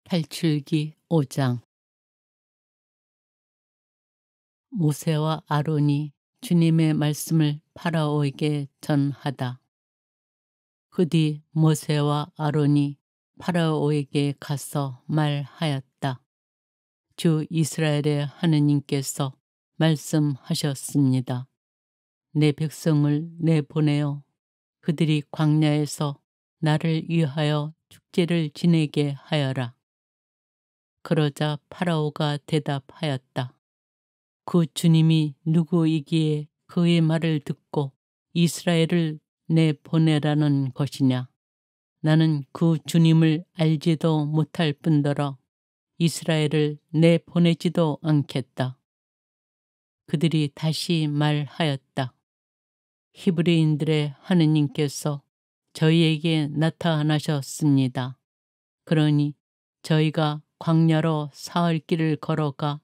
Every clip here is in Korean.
탈출기 5장. 모세와 아론이 주님의 말씀을 파라오에게 전하다. 그 뒤 모세와 아론이 파라오에게 가서 말하였다. 주 이스라엘의 하느님께서 말씀하셨습니다. 내 백성을 내보내어 그들이 광야에서 나를 위하여 축제를 지내게 하여라. 그러자 파라오가 대답하였다. 그 주님이 누구이기에 그의 말을 듣고 이스라엘을 내보내라는 것이냐. 나는 그 주님을 알지도 못할 뿐더러 이스라엘을 내보내지도 않겠다. 그들이 다시 말하였다. 히브리인들의 하느님께서 저희에게 나타나셨습니다. 그러니 저희가 광야로 사흘 길을 걸어가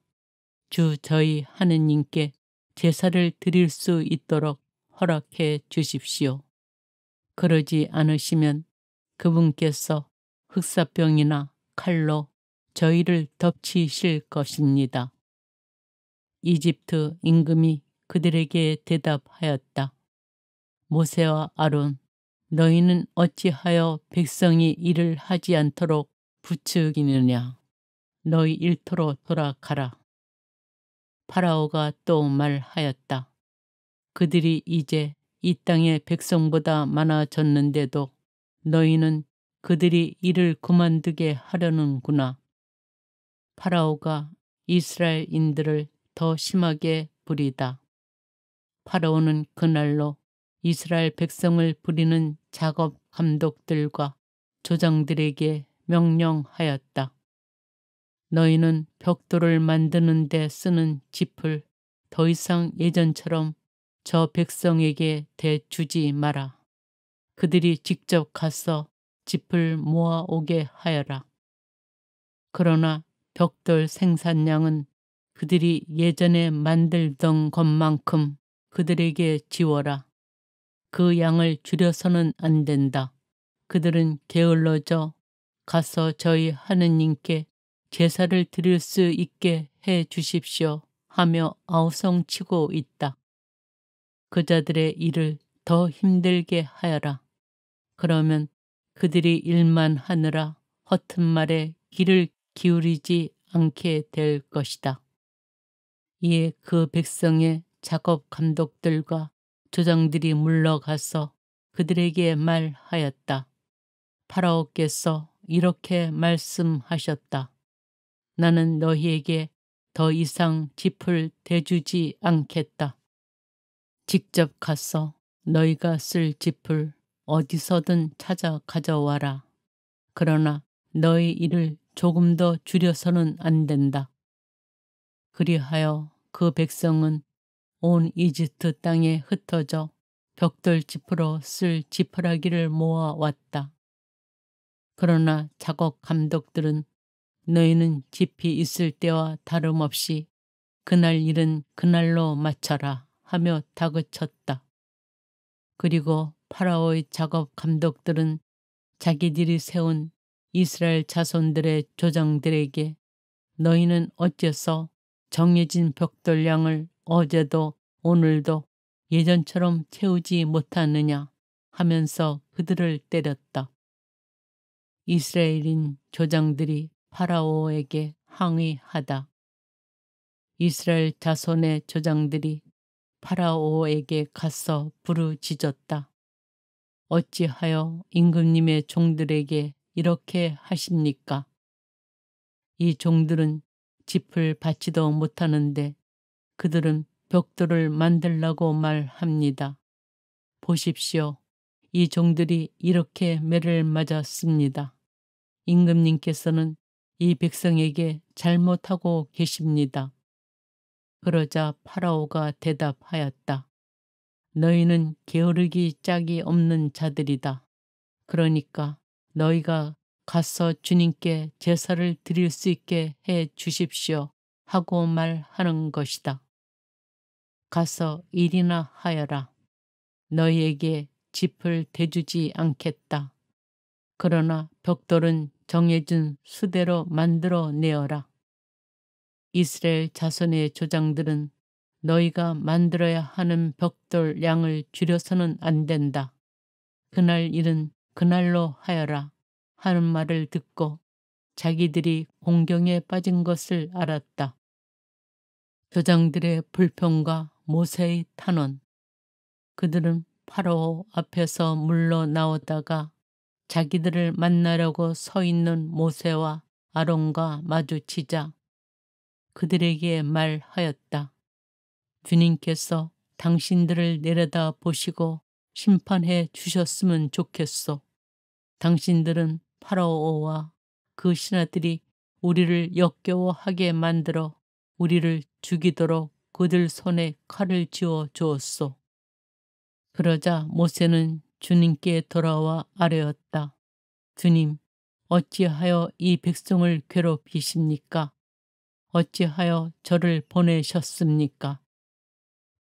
주 저희 하느님께 제사를 드릴 수 있도록 허락해 주십시오. 그러지 않으시면 그분께서 흑사병이나 칼로 저희를 덮치실 것입니다. 이집트 임금이 그들에게 대답하였다. 모세와 아론, 너희는 어찌하여 백성이 일을 하지 않도록 부추기느냐. 너희 일터로 돌아가라. 파라오가 또 말하였다. 그들이 이제 이 땅의 백성보다 많아졌는데도 너희는 그들이 일을 그만두게 하려는구나. 파라오가 이스라엘인들을 더 심하게 부리다. 파라오는 그날로 이스라엘 백성을 부리는 작업 감독들과 조장들에게 명령하였다. 너희는 벽돌을 만드는 데 쓰는 짚을 더 이상 예전처럼 저 백성에게 대주지 마라. 그들이 직접 가서 짚을 모아오게 하여라. 그러나 벽돌 생산량은 그들이 예전에 만들던 것만큼 그들에게 지워라. 그 양을 줄여서는 안 된다. 그들은 게을러져 가서 저희 하느님께 제사를 드릴 수 있게 해 주십시오 하며 아우성치고 있다. 그자들의 일을 더 힘들게 하여라. 그러면 그들이 일만 하느라 허튼 말에 귀를 기울이지 않게 될 것이다. 이에 그 백성의 작업 감독들과 조장들이 물러가서 그들에게 말하였다. 파라오께서 이렇게 말씀하셨다. 나는 너희에게 더 이상 짚을 대주지 않겠다. 직접 가서 너희가 쓸 짚을 어디서든 찾아 가져와라. 그러나 너희 일을 조금 더 줄여서는 안 된다. 그리하여 그 백성은 온 이집트 땅에 흩어져 벽돌짚으로 쓸 지푸라기를 모아왔다. 그러나 작업 감독들은 너희는 짚이 있을 때와 다름없이 그날 일은 그날로 마쳐라 하며 다그쳤다. 그리고 파라오의 작업 감독들은 자기들이 세운 이스라엘 자손들의 조장들에게 너희는 어째서 정해진 벽돌량을 어제도 오늘도 예전처럼 채우지 못하느냐 하면서 그들을 때렸다. 이스라엘인 조장들이 파라오에게 항의하다. 이스라엘 자손의 조장들이 파라오에게 가서 부르짖었다. 어찌하여 임금님의 종들에게 이렇게 하십니까? 이 종들은 짚을 받지도 못하는데 그들은 벽돌을 만들라고 말합니다. 보십시오. 이 종들이 이렇게 매를 맞았습니다. 임금님께서는 이 백성에게 잘못하고 계십니다. 그러자 파라오가 대답하였다. 너희는 게으르기 짝이 없는 자들이다. 그러니까 너희가 가서 주님께 제사를 드릴 수 있게 해 주십시오 하고 말하는 것이다. 가서 일이나 하여라. 너희에게 짚을 대주지 않겠다. 그러나 벽돌은 정해진 수대로 만들어 내어라. 이스라엘 자손의 조장들은 너희가 만들어야 하는 벽돌 양을 줄여서는 안 된다. 그날 일은 그날로 하여라 하는 말을 듣고 자기들이 공경에 빠진 것을 알았다. 조장들의 불평과 모세의 탄원. 그들은 파라오 앞에서 물러나오다가 자기들을 만나려고 서 있는 모세와 아론과 마주치자 그들에게 말하였다. 주님께서 당신들을 내려다 보시고 심판해 주셨으면 좋겠소. 당신들은 파라오와 그 신하들이 우리를 역겨워하게 만들어 우리를 죽이도록 그들 손에 칼을 쥐어 주었소. 그러자 모세는 주님께 돌아와 아뢰었다. 주님, 어찌하여 이 백성을 괴롭히십니까? 어찌하여 저를 보내셨습니까?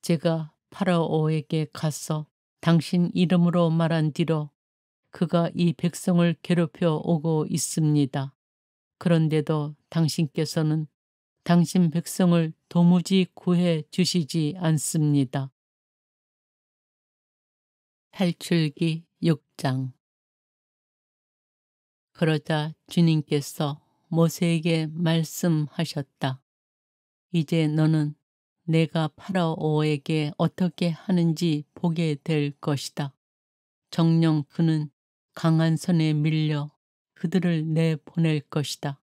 제가 파라오에게 가서 당신 이름으로 말한 뒤로 그가 이 백성을 괴롭혀 오고 있습니다. 그런데도 당신께서는 당신 백성을 도무지 구해 주시지 않습니다. 탈출기 6장. 그러자 주님께서 모세에게 말씀하셨다. 이제 너는 내가 파라오에게 어떻게 하는지 보게 될 것이다. 정녕 그는 강한 손에 밀려 그들을 내보낼 것이다.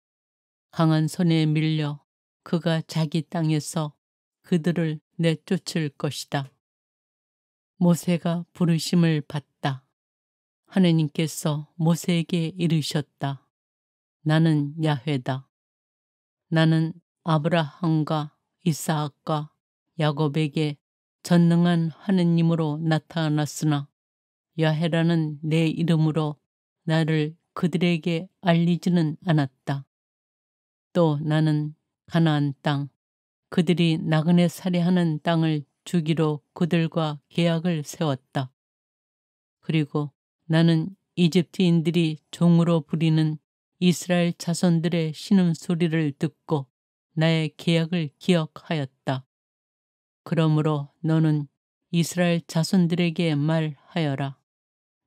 강한 손에 밀려 그가 자기 땅에서 그들을 내쫓을 것이다. 모세가 부르심을 받다. 하느님께서 모세에게 이르셨다. 나는 야훼다. 나는 아브라함과 이삭과 야곱에게 전능한 하느님으로 나타났으나 야훼라는 내 이름으로 나를 그들에게 알리지는 않았다. 또 나는 가나안 땅, 그들이 나그네 살이하는 땅을 주기로 그들과 계약을 세웠다. 그리고 나는 이집트인들이 종으로 부리는 이스라엘 자손들의 신음소리를 듣고 나의 계약을 기억하였다. 그러므로 너는 이스라엘 자손들에게 말하여라.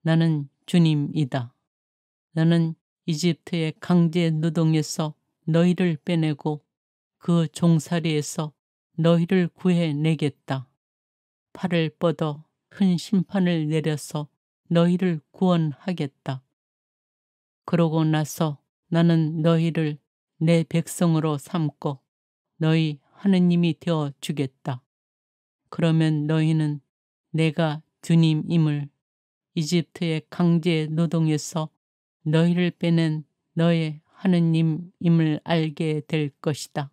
나는 주님이다. 나는 이집트의 강제 노동에서 너희를 빼내고 그 종살이에서 너희를 구해내겠다. 팔을 뻗어 큰 심판을 내려서 너희를 구원하겠다. 그러고 나서 나는 너희를 내 백성으로 삼고 너희 하느님이 되어 주겠다. 그러면 너희는 내가 주님임을 이집트의 강제 노동에서 너희를 빼낸 너의 하느님임을 알게 될 것이다.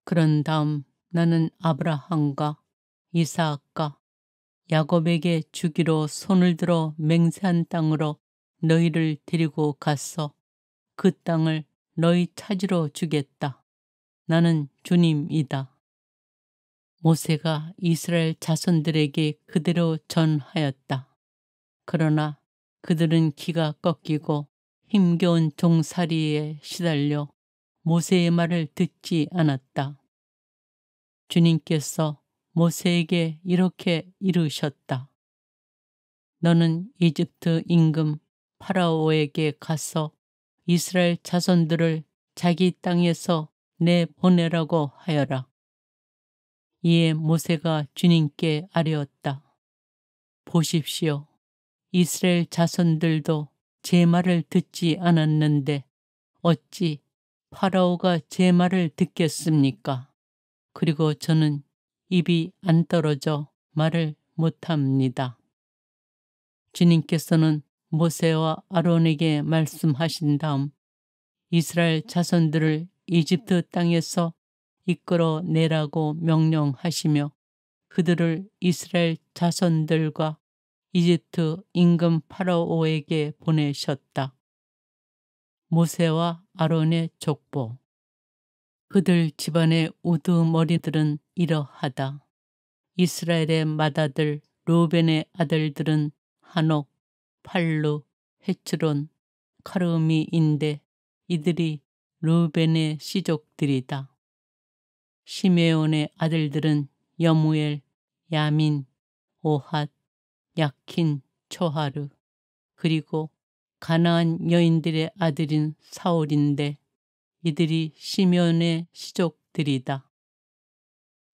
그런 다음 나는 아브라함과 이삭과 야곱에게 주기로 손을 들어 맹세한 땅으로 너희를 데리고 갔어. 그 땅을 너희 차지로 주겠다. 나는 주님이다. 모세가 이스라엘 자손들에게 그대로 전하였다. 그러나 그들은 기가 꺾이고 힘겨운 종살이에 시달려 모세의 말을 듣지 않았다. 주님께서 모세에게 이렇게 이르셨다. 너는 이집트 임금 파라오에게 가서 이스라엘 자손들을 자기 땅에서 내보내라고 하여라. 이에 모세가 주님께 아뢰었다. 보십시오. 이스라엘 자손들도 제 말을 듣지 않았는데 어찌 파라오가 제 말을 듣겠습니까? 그리고 저는 입이 안 떨어져 말을 못합니다. 주님께서는 모세와 아론에게 말씀하신 다음 이스라엘 자손들을 이집트 땅에서 이끌어 내라고 명령하시며 그들을 이스라엘 자손들과 이집트 임금 파라오에게 보내셨다. 모세와 아론의 족보. 그들 집안의 우두머리들은 이러하다. 이스라엘의 맏아들 루벤의 아들들은 한옥, 팔루, 헤츠론, 카르미인데 이들이 르우벤의 씨족들이다. 시메온의 아들들은 여무엘, 야민, 오핫, 야킨, 초하르, 그리고 가나안 여인들의 아들인 사울인데 이들이 시메온의 씨족들이다.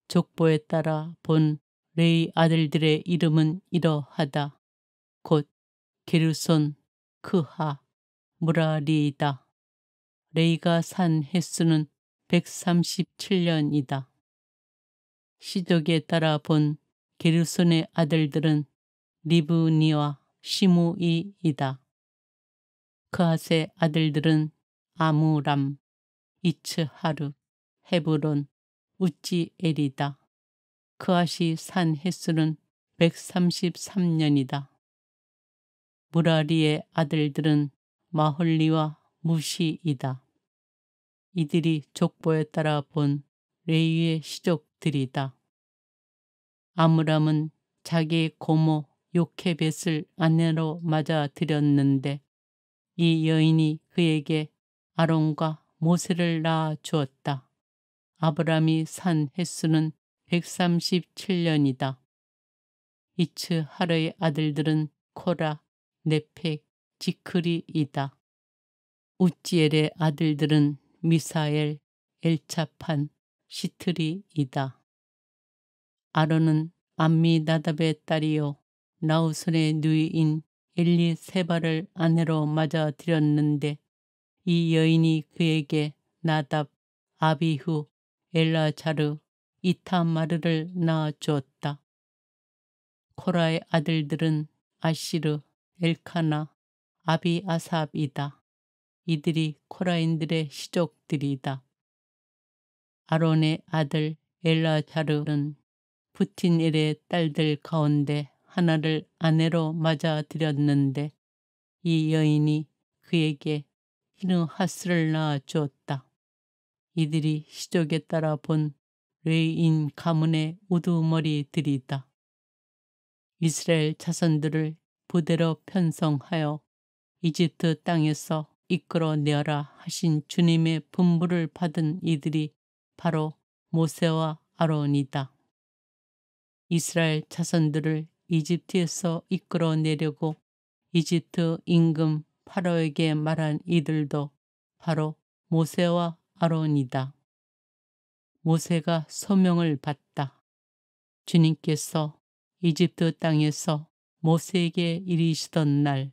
족보에 따라 본 레위 아들들의 이름은 이러하다. 곧 게르손, 크하, 무라리이다. 레이가 산 횟수는 137년이다. 시족에 따라 본 게르손의 아들들은 리브니와 시므이이다. 그핫의 아들들은 아무람, 이츠하르, 헤브론, 우찌엘이다. 그핫이 산 횟수는 133년이다. 무라리의 아들들은 마홀리와 무시이다. 이들이 족보에 따라 본 레위의 씨족들이다. 아므람은 자기의 고모 요케벳을 아내로 맞아들였는데 이 여인이 그에게 아론과 모세를 낳아 주었다. 아브람이 산 횟수는 137년이다. 이츠하르의 아들들은 코라, 네펙, 지크리이다. 우찌엘의 아들들은 미사엘, 엘차판, 시트리이다. 아론은 암미나답의 딸이요 나우손의 누이인 엘리세바를 아내로 맞아들였는데 이 여인이 그에게 나답, 아비후, 엘라자르, 이타마르를 낳아주었다. 코라의 아들들은 아시르, 엘카나, 아비아삽이다. 이들이 코라인들의 씨족들이다. 아론의 아들 엘라자르는 푸틴엘의 딸들 가운데 하나를 아내로 맞아들였는데 이 여인이 그에게 히느하스를 낳아주었다. 이들이 씨족에 따라 본 레위인 가문의 우두머리들이다. 이스라엘 자손들을 부대로 편성하여 이집트 땅에서 이끌어내어라 하신 주님의 분부를 받은 이들이 바로 모세와 아론이다. 이스라엘 자손들을 이집트에서 이끌어내려고 이집트 임금 파라오에게 말한 이들도 바로 모세와 아론이다. 모세가 소명을 받다. 주님께서 이집트 땅에서 모세에게 이르시던 날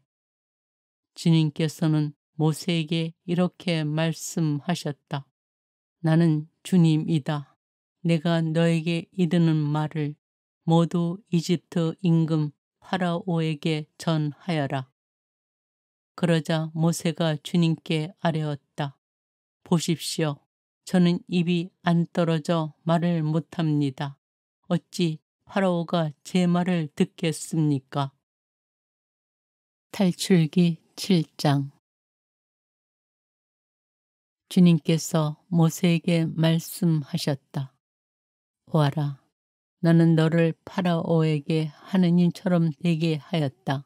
주님께서는 모세에게 이렇게 말씀하셨다. 나는 주님이다. 내가 너에게 이르는 말을 모두 이집트 임금 파라오에게 전하여라. 그러자 모세가 주님께 아뢰었다. 보십시오. 저는 입이 안 떨어져 말을 못합니다. 어찌 파라오가 제 말을 듣겠습니까? 탈출기 7장. 주님께서 모세에게 말씀하셨다. 보아라, 나는 너를 파라오에게 하느님처럼 되게 하였다.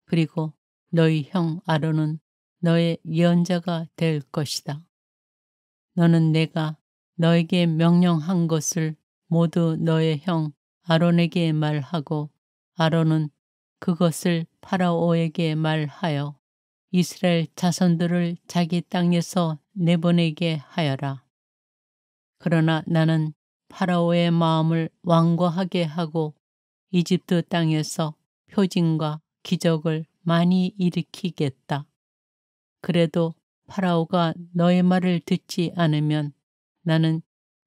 그리고 너희 형 아론은 너의 예언자가 될 것이다. 너는 내가 너에게 명령한 것을 모두 너의 형 아론에게 말하고 아론은 그것을 파라오에게 말하여 이스라엘 자손들을 자기 땅에서 내보내게 하여라. 그러나 나는 파라오의 마음을 완고하게 하고 이집트 땅에서 표징과 기적을 많이 일으키겠다. 그래도 파라오가 너의 말을 듣지 않으면 나는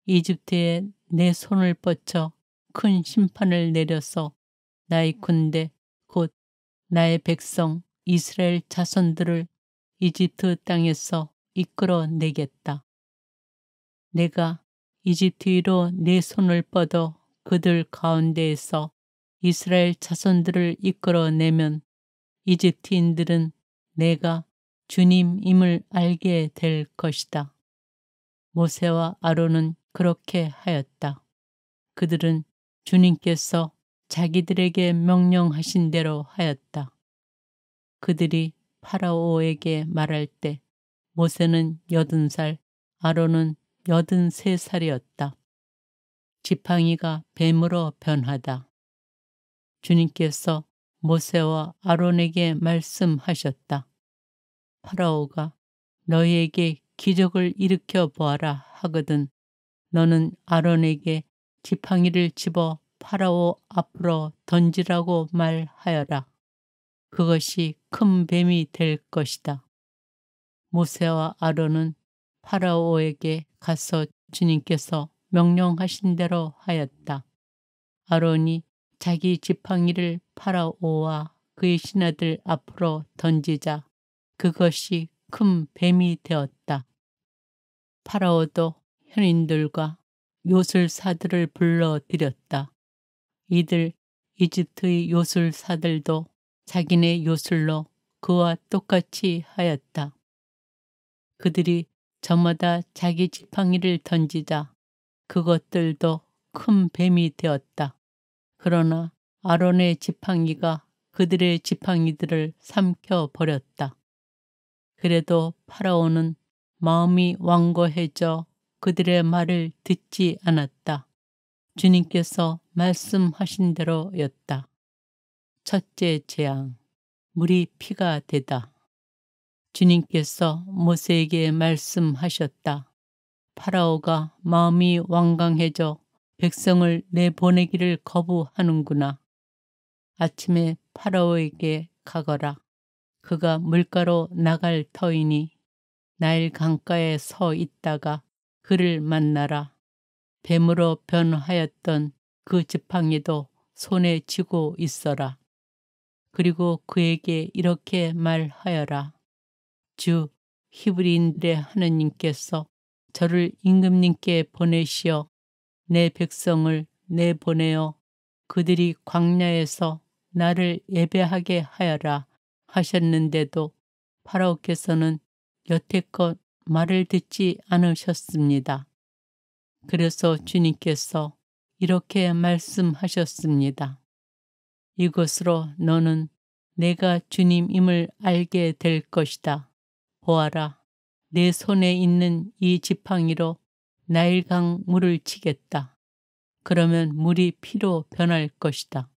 이집트에 내 손을 뻗쳐 큰 심판을 내려서 나의 군대 곧 나의 백성 이스라엘 자손들을 이집트 땅에서 이끌어내겠다. 내가 이집트로 내 손을 뻗어 그들 가운데에서 이스라엘 자손들을 이끌어내면 이집트인들은 내가 주님임을 알게 될 것이다. 모세와 아론은 그렇게 하였다. 그들은 주님께서 자기들에게 명령하신 대로 하였다. 그들이 파라오에게 말할 때 모세는 80살, 아론은 83살이었다. 지팡이가 뱀으로 변하다. 주님께서 모세와 아론에게 말씀하셨다. 파라오가 너희에게 기적을 일으켜 보아라 하거든 너는 아론에게 지팡이를 집어 파라오 앞으로 던지라고 말하여라. 그것이 큰 뱀이 될 것이다. 모세와 아론은 파라오에게 가서 주님께서 명령하신 대로 하였다. 아론이 자기 지팡이를 파라오와 그의 신하들 앞으로 던지자 그것이 큰 뱀이 되었다. 파라오도 현인들과 요술사들을 불러들였다. 이들 이집트의 요술사들도 자기네 요술로 그와 똑같이 하였다. 그들이 저마다 자기 지팡이를 던지자 그것들도 큰 뱀이 되었다. 그러나 아론의 지팡이가 그들의 지팡이들을 삼켜 버렸다. 그래도 파라오는 마음이 완고해져 그들의 말을 듣지 않았다. 주님께서 말씀하신 대로였다. 첫째 재앙, 물이 피가 되다. 주님께서 모세에게 말씀하셨다. 파라오가 마음이 완강해져 백성을 내보내기를 거부하는구나. 아침에 파라오에게 가거라. 그가 물가로 나갈 터이니 나일 강가에 서 있다가 그를 만나라. 뱀으로 변하였던 그 지팡이도 손에 쥐고 있어라. 그리고 그에게 이렇게 말하여라. 주 히브리인들의 하느님께서 저를 임금님께 보내시어 내 백성을 내보내어 그들이 광야에서 나를 예배하게 하여라 하셨는데도 파라오께서는 여태껏 말을 듣지 않으셨습니다. 그래서 주님께서 이렇게 말씀하셨습니다. 이것으로 너는 내가 주님임을 알게 될 것이다. 보아라, 내 손에 있는 이 지팡이로 나일강 물을 치겠다. 그러면 물이 피로 변할 것이다.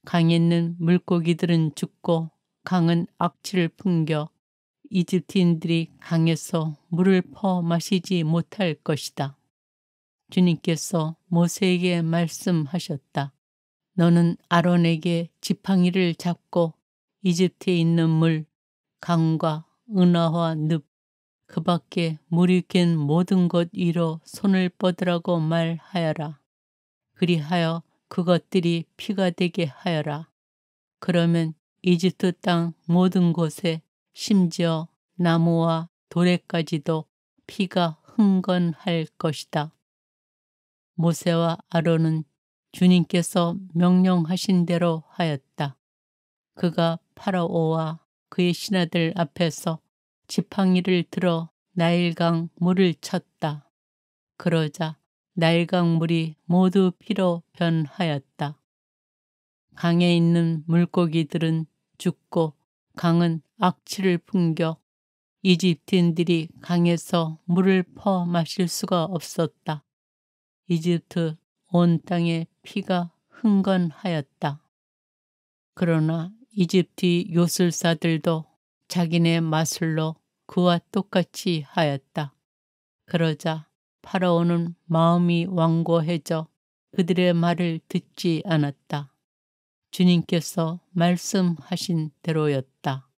강에 있는 물고기들은 죽고 강은 악취를 풍겨 이집트인들이 강에서 물을 퍼 마시지 못할 것이다. 주님께서 모세에게 말씀하셨다. 너는 아론에게 지팡이를 잡고 이집트에 있는 물, 강과 은하와 늪, 그 밖에 물이 갠 모든 것 위로 손을 뻗으라고 말하여라. 그리하여 그것들이 피가 되게 하여라. 그러면 이집트 땅 모든 곳에 심지어 나무와 돌에까지도 피가 흥건할 것이다. 모세와 아론은 주님께서 명령하신 대로 하였다. 그가 파라오와 그의 신하들 앞에서 지팡이를 들어 나일강 물을 쳤다. 그러자 나일강 물이 모두 피로 변하였다. 강에 있는 물고기들은 죽고 강은 악취를 풍겨 이집트인들이 강에서 물을 퍼 마실 수가 없었다. 이집트 온 땅에 피가 흥건하였다. 그러나 이집트 요술사들도 자기네 마술로 그와 똑같이 하였다. 그러자 파라오는 마음이 완고해져 그들의 말을 듣지 않았다. 주님께서 말씀하신 대로였다.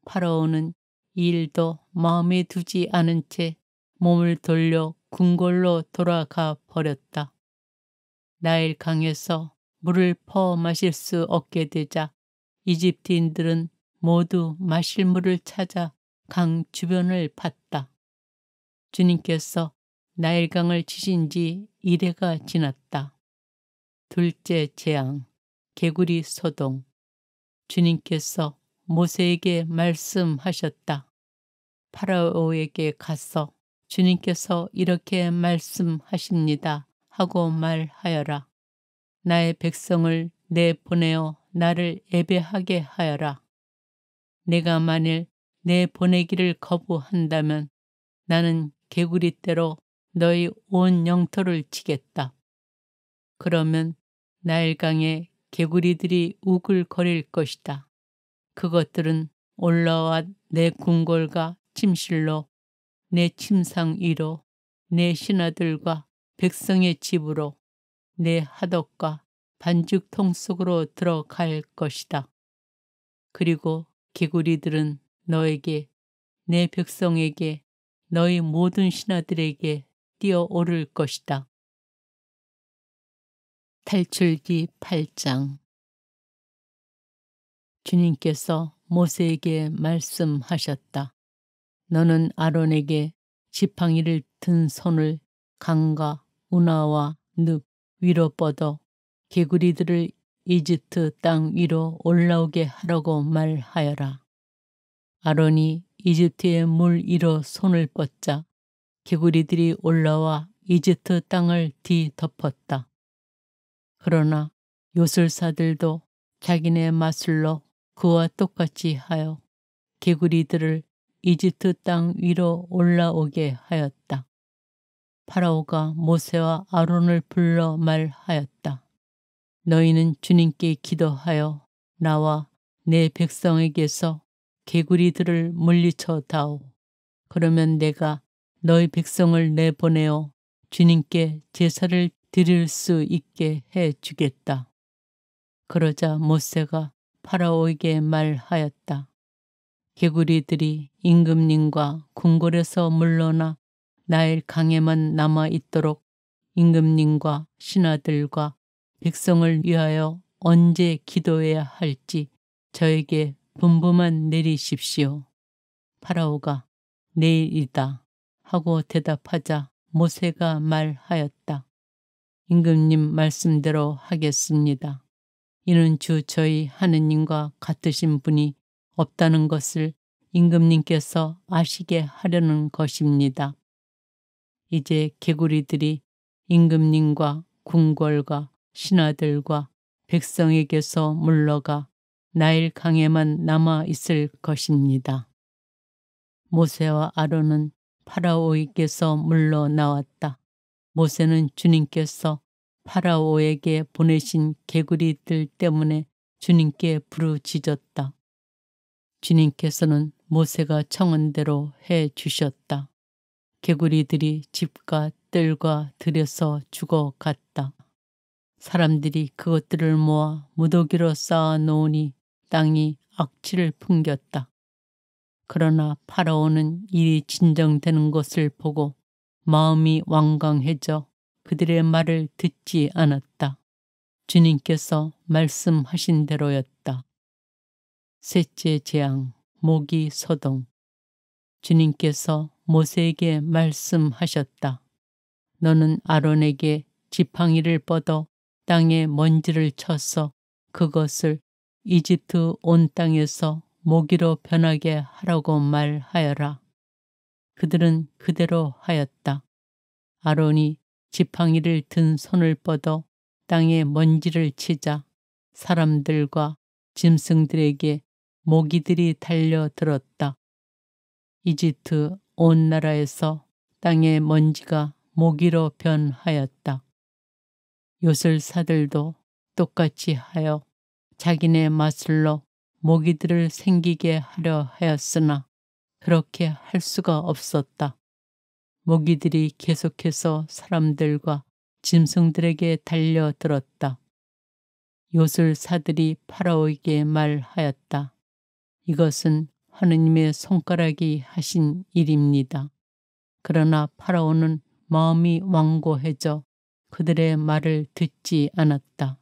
파라오는 이 일도 마음에 두지 않은 채 몸을 돌려 궁궐로 돌아가 버렸다. 나일 강에서 물을 퍼 마실 수 없게 되자 이집트인들은 모두 마실 물을 찾아 강 주변을 봤다. 주님께서 나일강을 치신 지 1회가 지났다. 둘째 재앙, 개구리 소동. 주님께서 모세에게 말씀하셨다. 파라오에게 가서 주님께서 이렇게 말씀하십니다 하고 말하여라. 나의 백성을 내보내어 나를 예배하게 하여라. 내가 만일 내 보내기를 거부한다면 나는 개구리떼로 너희 온 영토를 치겠다. 그러면 나일강에 개구리들이 우글거릴 것이다. 그것들은 올라와 내 궁궐과 침실로, 내 침상 위로, 내 신하들과 백성의 집으로, 내 하덕과 반죽통 속으로 들어갈 것이다. 그리고 개구리들은 너에게, 내 백성에게, 너희 모든 신하들에게 뛰어오를 것이다. 탈출기 8장. 주님께서 모세에게 말씀하셨다. 너는 아론에게 지팡이를 든 손을 강과 운하와 늪 위로 뻗어 개구리들을 이집트 땅 위로 올라오게 하라고 말하여라. 아론이 이집트의 물 위로 손을 뻗자 개구리들이 올라와 이집트 땅을 뒤덮었다. 그러나 요술사들도 자기네 마술로 그와 똑같이 하여 개구리들을 이집트 땅 위로 올라오게 하였다. 파라오가 모세와 아론을 불러 말하였다. 너희는 주님께 기도하여 나와 내 백성에게서 개구리들을 물리쳐 다오. 그러면 내가 너희 백성을 내보내어 주님께 제사를 드릴 수 있게 해 주겠다. 그러자 모세가 파라오에게 말하였다. 개구리들이 임금님과 궁궐에서 물러나 나일 강에만 남아 있도록 임금님과 신하들과 백성을 위하여 언제 기도해야 할지 저에게 분부만 내리십시오. 파라오가 내일이다 하고 대답하자 모세가 말하였다. 임금님 말씀대로 하겠습니다. 이는 주 저희 하느님과 같으신 분이 없다는 것을 임금님께서 아시게 하려는 것입니다. 이제 개구리들이 임금님과 궁궐과 신하들과 백성에게서 물러가 나일 강에만 남아 있을 것입니다. 모세와 아론은 파라오에게서 물러나왔다. 모세는 주님께서 파라오에게 보내신 개구리들 때문에 주님께 부르짖었다. 주님께서는 모세가 청한 대로 해 주셨다. 개구리들이 집과 뜰과 들에서 죽어갔다. 사람들이 그것들을 모아 무더기로 쌓아 놓으니 땅이 악취를 풍겼다. 그러나 파라오는 일이 진정되는 것을 보고 마음이 완강해져 그들의 말을 듣지 않았다. 주님께서 말씀하신 대로였다. 셋째 재앙, 모기 소동. 주님께서 모세에게 말씀하셨다. 너는 아론에게 지팡이를 뻗어 땅에 먼지를 쳐서 그것을 이집트 온 땅에서 모기로 변하게 하라고 말하여라. 그들은 그대로 하였다. 아론이 지팡이를 든 손을 뻗어 땅에 먼지를 치자 사람들과 짐승들에게 모기들이 달려들었다. 이집트 온 나라에서 땅의 먼지가 모기로 변하였다. 요술사들도 똑같이 하여 자기네 마술로 모기들을 생기게 하려 하였으나 그렇게 할 수가 없었다. 모기들이 계속해서 사람들과 짐승들에게 달려들었다. 요술사들이 파라오에게 말하였다. 이것은 하느님의 손가락이 하신 일입니다. 그러나 파라오는 마음이 완고해져 그들의 말을 듣지 않았다.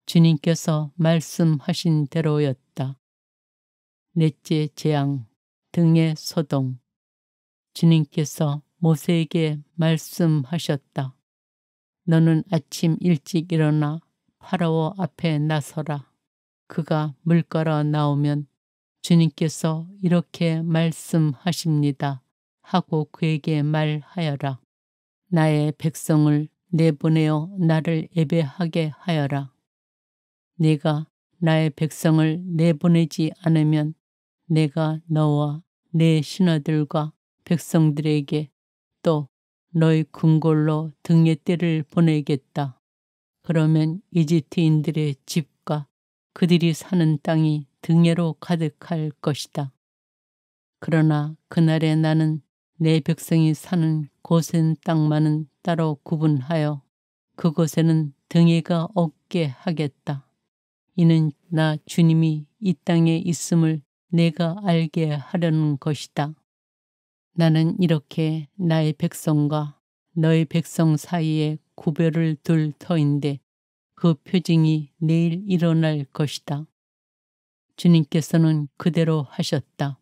주님께서 말씀하신 대로였다. 넷째 재앙, 등의 소동. 주님께서 모세에게 말씀하셨다. 너는 아침 일찍 일어나 파라오 앞에 나서라. 그가 물가로 나오면 주님께서 이렇게 말씀하십니다. 하고 그에게 말하여라. 나의 백성을 내보내어 나를 예배하게 하여라. 네가 나의 백성을 내보내지 않으면 내가 너와 내 신하들과 백성들에게 또 너희 궁궐로 등의 떼를 보내겠다. 그러면 이집트인들의 집과 그들이 사는 땅이 등에로 가득할 것이다. 그러나 그날에 나는 내 백성이 사는 고센 땅만은 따로 구분하여 그곳에는 등에가 없게 하겠다. 이는 나 주님이 이 땅에 있음을 내가 알게 하려는 것이다. 나는 이렇게 나의 백성과 너의 백성 사이에 구별을 둘 터인데 그 표징이 내일 일어날 것이다. 주님께서는 그대로 하셨다.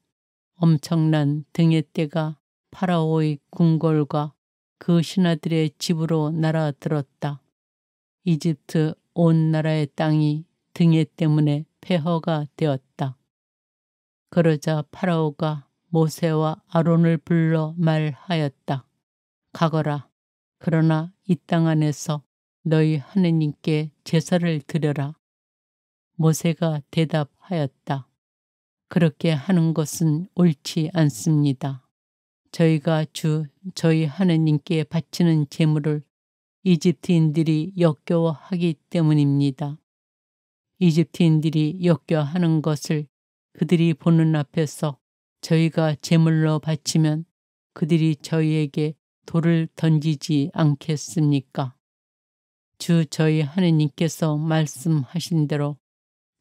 엄청난 등의 떼가 파라오의 궁궐과 그 신하들의 집으로 날아들었다. 이집트 온 나라의 땅이 등의 때문에 폐허가 되었다. 그러자 파라오가 모세와 아론을 불러 말하였다. 가거라. 그러나 이 땅 안에서 너희 하느님께 제사를 드려라. 모세가 대답하였다. 그렇게 하는 것은 옳지 않습니다. 저희가 저희 하느님께 바치는 제물을 이집트인들이 역겨워하기 때문입니다. 이집트인들이 역겨워하는 것을 그들이 보는 앞에서 저희가 제물로 바치면 그들이 저희에게 돌을 던지지 않겠습니까? 주 저희 하느님께서 말씀하신 대로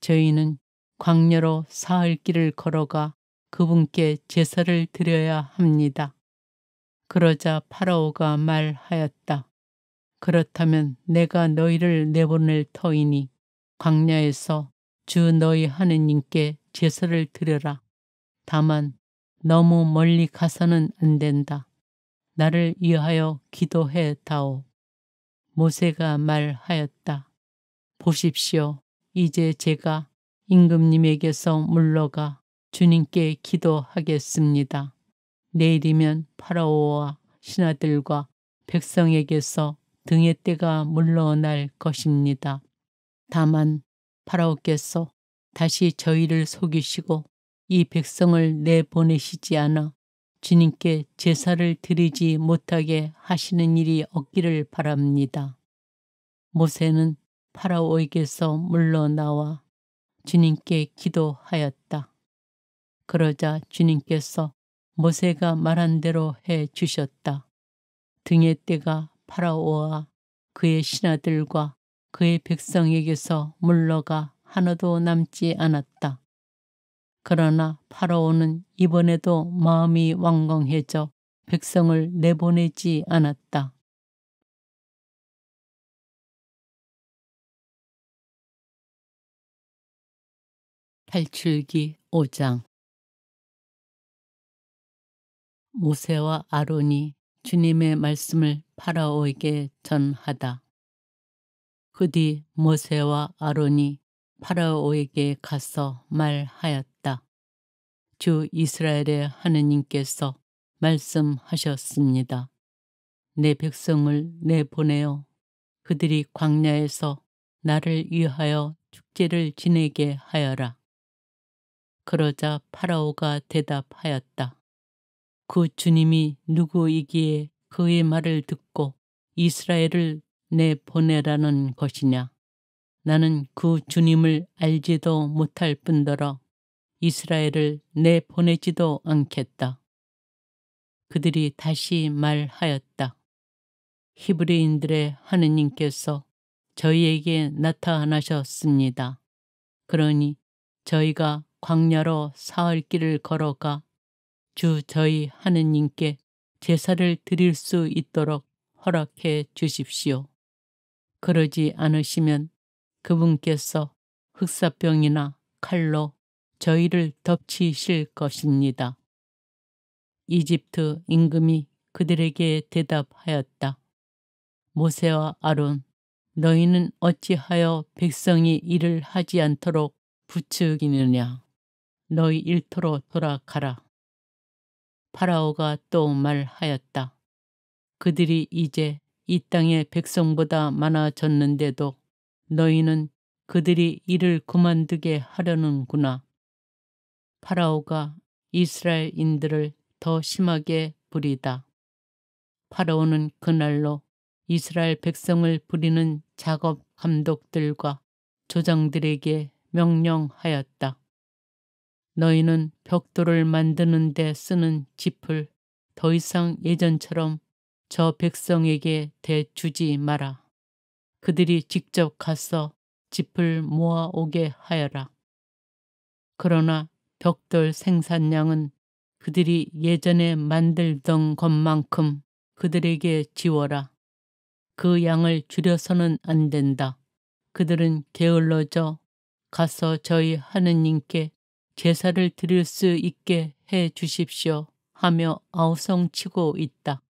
저희는 광야로 사흘 길을 걸어가 그분께 제사를 드려야 합니다. 그러자 파라오가 말하였다. 그렇다면 내가 너희를 내보낼 터이니 광야에서 주 너희 하느님께 제사를 드려라. 다만 너무 멀리 가서는 안 된다. 나를 위하여 기도해 다오. 모세가 말하였다. 보십시오. 이제 제가 임금님에게서 물러가 주님께 기도하겠습니다. 내일이면 파라오와 신하들과 백성에게서 등의 떼가 물러날 것입니다. 다만 파라오께서 다시 저희를 속이시고 이 백성을 내보내시지 않아 주님께 제사를 드리지 못하게 하시는 일이 없기를 바랍니다. 모세는 파라오에게서 물러나와 주님께 기도하였다. 그러자 주님께서 모세가 말한 대로 해 주셨다. 등의 떼가 파라오와 그의 신하들과 그의 백성에게서 물러가 하나도 남지 않았다. 그러나 파라오는 이번에도 마음이 완강해져 백성을 내보내지 않았다. 탈출기 5장. 모세와 아론이 주님의 말씀을 파라오에게 전하다. 그 뒤 모세와 아론이 파라오에게 가서 말하였다. 주 이스라엘의 하느님께서 말씀하셨습니다. 내 백성을 내보내어 그들이 광야에서 나를 위하여 축제를 지내게 하여라. 그러자 파라오가 대답하였다. 그 주님이 누구이기에 그의 말을 듣고 이스라엘을 내보내라는 것이냐. 나는 그 주님을 알지도 못할 뿐더러 이스라엘을 내보내지도 않겠다. 그들이 다시 말하였다. 히브리인들의 하느님께서 저희에게 나타나셨습니다. 그러니 저희가 광야로 사흘 길을 걸어가 주 저희 하느님께 제사를 드릴 수 있도록 허락해 주십시오. 그러지 않으시면 그분께서 흑사병이나 칼로 저희를 덮치실 것입니다. 이집트 임금이 그들에게 대답하였다. 모세와 아론, 너희는 어찌하여 백성이 일을 하지 않도록 부추기느냐. 너희 일터로 돌아가라. 파라오가 또 말하였다. 그들이 이제 이 땅의 백성보다 많아졌는데도 너희는 그들이 일을 그만두게 하려는구나. 파라오가 이스라엘인들을 더 심하게 부리다. 파라오는 그날로 이스라엘 백성을 부리는 작업 감독들과 조장들에게 명령하였다. 너희는 벽돌을 만드는 데 쓰는 짚을 더 이상 예전처럼 저 백성에게 대주지 마라. 그들이 직접 가서 짚을 모아오게 하여라. 그러나 벽돌 생산량은 그들이 예전에 만들던 것만큼 그들에게 지워라. 그 양을 줄여서는 안 된다. 그들은 게을러져 가서 저희 하느님께 제사를 드릴 수 있게 해 주십시오 하며 아우성치고 있다.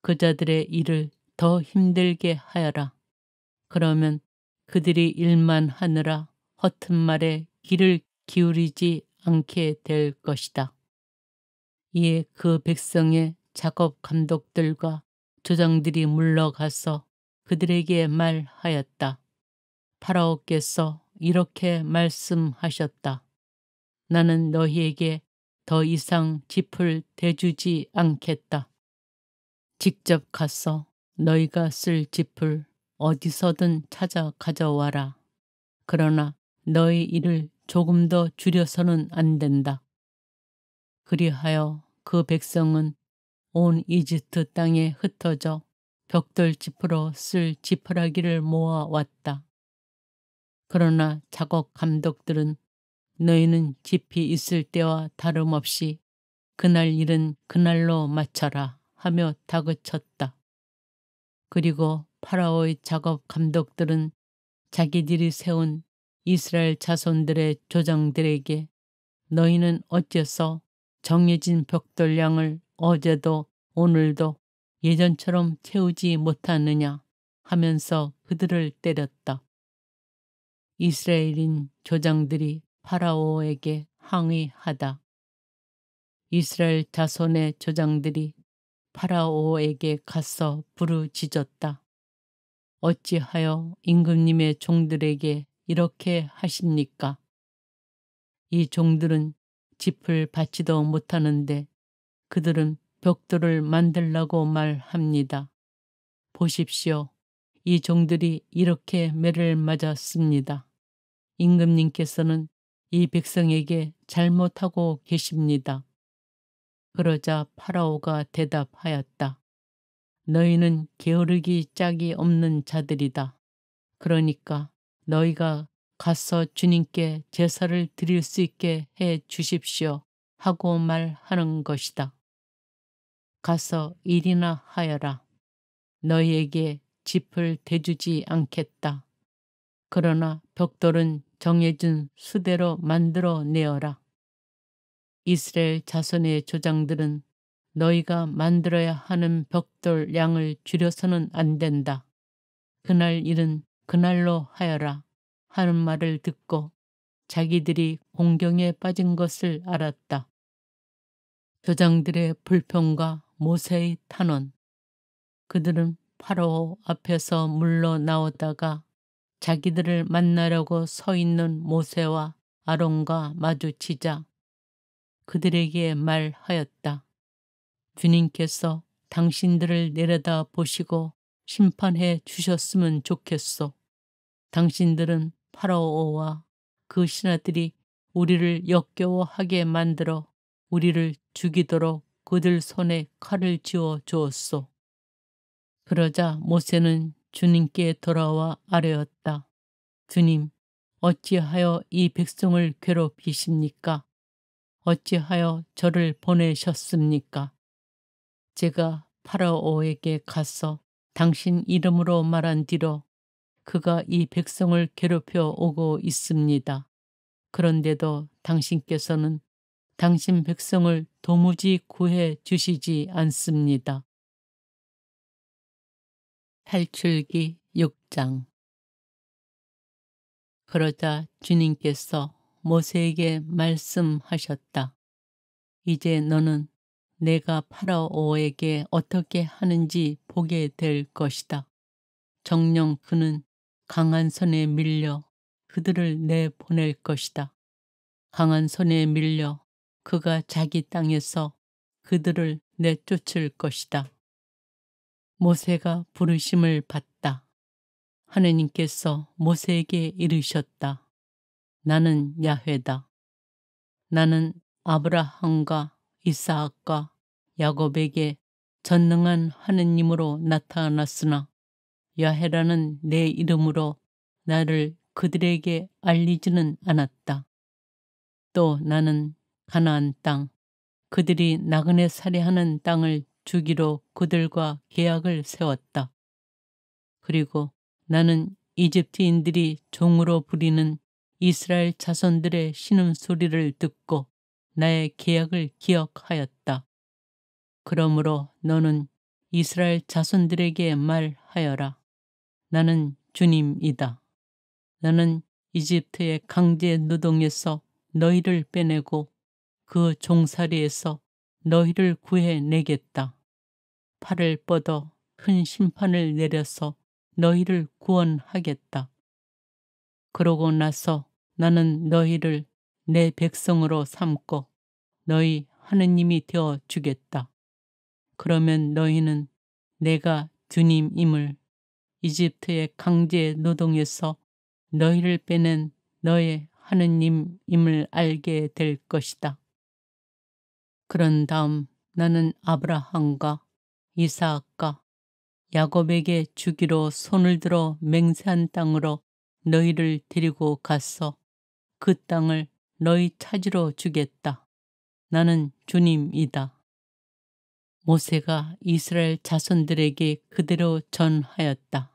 그자들의 일을 더 힘들게 하여라. 그러면 그들이 일만 하느라 허튼 말에 귀를 기울이지 않게 될 것이다. 이에 그 백성의 작업 감독들과 조장들이 물러가서 그들에게 말하였다. 파라오께서 이렇게 말씀하셨다. 나는 너희에게 더 이상 짚을 대주지 않겠다. 직접 가서 너희가 쓸 짚을 어디서든 찾아 가져와라. 그러나 너희 일을 조금 더 줄여서는 안 된다. 그리하여 그 백성은 온 이집트 땅에 흩어져 벽돌짚으로 쓸 지푸라기를 모아왔다. 그러나 작업 감독들은 너희는 짚이 있을 때와 다름없이 그날 일은 그날로 마쳐라 하며 다그쳤다. 그리고 파라오의 작업 감독들은 자기들이 세운 이스라엘 자손들의 조장들에게 너희는 어째서 정해진 벽돌량을 어제도 오늘도 예전처럼 채우지 못하느냐 하면서 그들을 때렸다. 이스라엘인 조장들이 파라오에게 항의하다. 이스라엘 자손의 조장들이 파라오에게 가서 부르짖었다. 어찌하여 임금님의 종들에게 이렇게 하십니까? 이 종들은 짚을 받지도 못하는데 그들은 벽돌을 만들라고 말합니다. 보십시오. 이 종들이 이렇게 매를 맞았습니다. 임금님께서는 이 백성에게 잘못하고 계십니다. 그러자 파라오가 대답하였다. 너희는 게으르기 짝이 없는 자들이다. 그러니까 너희가 가서 주님께 제사를 드릴 수 있게 해 주십시오 하고 말하는 것이다. 가서 일이나 하여라. 너희에게 짚을 대주지 않겠다. 그러나 벽돌은 정해진 수대로 만들어 내어라. 이스라엘 자손의 조장들은 너희가 만들어야 하는 벽돌 양을 줄여서는 안 된다. 그날 일은 그날로 하여라 하는 말을 듣고 자기들이 공경에 빠진 것을 알았다. 조장들의 불평과 모세의 탄원. 그들은 파라오 앞에서 물러나오다가 자기들을 만나려고 서 있는 모세와 아론과 마주치자 그들에게 말하였다. 주님께서 당신들을 내려다 보시고 심판해 주셨으면 좋겠소. 당신들은 파라오와 그 신하들이 우리를 역겨워하게 만들어 우리를 죽이도록 그들 손에 칼을 쥐어 주었소. 그러자 모세는 주님께 돌아와 아뢰었다. 주님, 어찌하여 이 백성을 괴롭히십니까? 어찌하여 저를 보내셨습니까? 제가 파라오에게 가서 당신 이름으로 말한 뒤로 그가 이 백성을 괴롭혀 오고 있습니다. 그런데도 당신께서는 당신 백성을 도무지 구해 주시지 않습니다. 탈출기 6장. 그러자 주님께서 모세에게 말씀하셨다. 이제 너는 내가 파라오에게 어떻게 하는지 보게 될 것이다. 정녕 그는 강한 손에 밀려 그들을 내보낼 것이다. 강한 손에 밀려 그가 자기 땅에서 그들을 내쫓을 것이다. 모세가 부르심을 받다. 하느님께서 모세에게 이르셨다. 나는 야훼다. 나는 아브라함과 이삭과 야곱에게 전능한 하느님으로 나타났으나 야훼라는 내 이름으로 나를 그들에게 알리지는 않았다. 또 나는 가나안 땅, 그들이 나그네 살이하는 땅을 주기로 그들과 계약을 세웠다. 그리고 나는 이집트인들이 종으로 부리는 이스라엘 자손들의 신음소리를 듣고 나의 계약을 기억하였다. 그러므로 너는 이스라엘 자손들에게 말하여라. 나는 주님이다. 나는 이집트의 강제 노동에서 너희를 빼내고 그 종살이에서 너희를 구해내겠다. 팔을 뻗어 큰 심판을 내려서 너희를 구원하겠다. 그러고 나서 나는 너희를 내 백성으로 삼고 너희 하느님이 되어 주겠다. 그러면 너희는 내가 주님임을, 이집트의 강제 노동에서 너희를 빼낸 너의 하느님임을 알게 될 것이다. 그런 다음 나는 아브라함과 이삭과 야곱에게 주기로 손을 들어 맹세한 땅으로 너희를 데리고 가서 그 땅을 너희 차지로 주겠다. 나는 주님이다. 모세가 이스라엘 자손들에게 그대로 전하였다.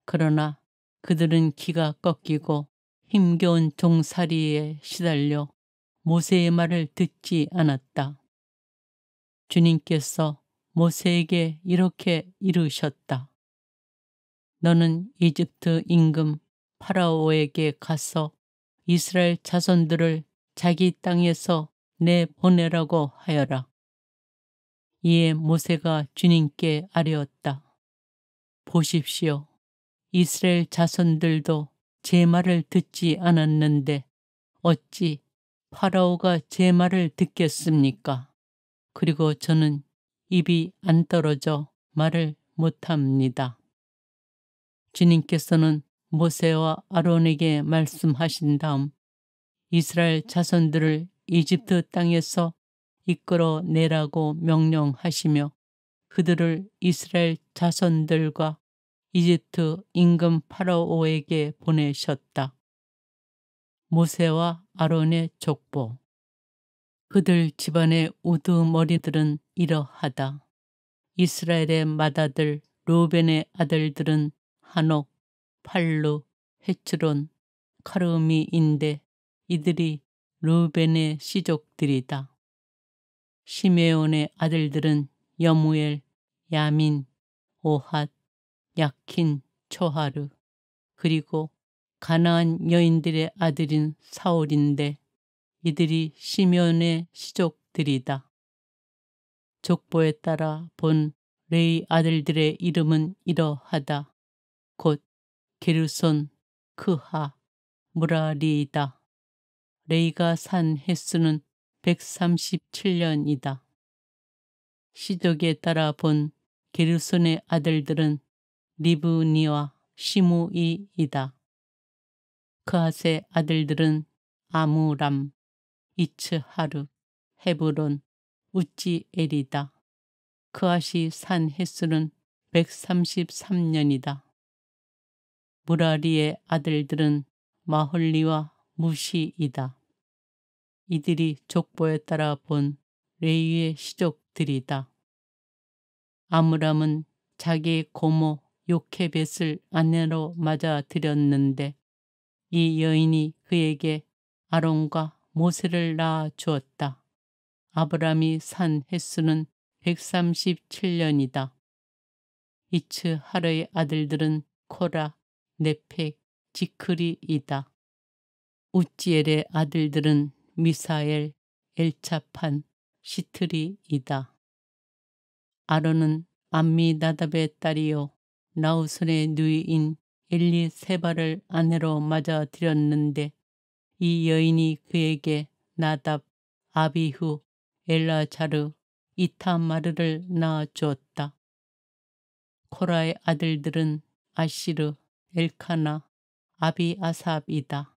그러나 그들은 기가 꺾이고 힘겨운 종살이에 시달려 모세의 말을 듣지 않았다. 주님께서 모세에게 이렇게 이르셨다. 너는 이집트 임금 파라오에게 가서 이스라엘 자손들을 자기 땅에서 내보내라고 하여라. 이에 모세가 주님께 아뢰었다. 보십시오. 이스라엘 자손들도 제 말을 듣지 않았는데 어찌 파라오가 제 말을 듣겠습니까? 그리고 저는 입이 안 떨어져 말을 못합니다. 주님께서는 모세와 아론에게 말씀하신 다음 이스라엘 자손들을 이집트 땅에서 이끌어 내라고 명령하시며 그들을 이스라엘 자손들과 이집트 임금 파라오에게 보내셨다. 모세와 아론의 족보. 그들 집안의 우두머리들은 이러하다. 이스라엘의 맏아들 루벤의 아들들은 한옥, 팔루, 헤츠론, 카르미인데 이들이 루벤의 시족들이다. 시메온의 아들들은 여무엘, 야민, 오핫, 야킨, 초하르, 그리고 가나안 여인들의 아들인 사울인데 이들이 시메온의 시족들이다. 족보에 따라 본 레위 아들들의 이름은 이러하다. 곧 게르손, 크하, 무라리이다. 레이가 산 횟수는 137년이다. 시족에 따라 본 게르손의 아들들은 리브니와 시므이이다. 그핫의 아들들은 아무람, 이츠하르, 헤브론, 우찌엘이다. 그핫이 산 횟수는 133년이다. 무라리의 아들들은 마홀리와 무시이다. 이들이 족보에 따라 본 레위의 시족들이다. 아므람은 자기 고모 요케벳을 아내로 맞아 들였는데 이 여인이 그에게 아론과 모세를 낳아 주었다. 아브람이 산 횟수는 137년이다. 이츠하르의 아들들은 코라, 네펙, 지크리이다. 우찌엘의 아들들은 미사엘, 엘차판, 시트리이다. 아론은 암미나답의 딸이요 나우손의 누이인 엘리세바를 아내로 맞아 들였는데 이 여인이 그에게 나답, 아비후, 엘라자르, 이타마르를 낳아 주었다. 코라의 아들들은 아시르, 엘카나, 아비아삽이다.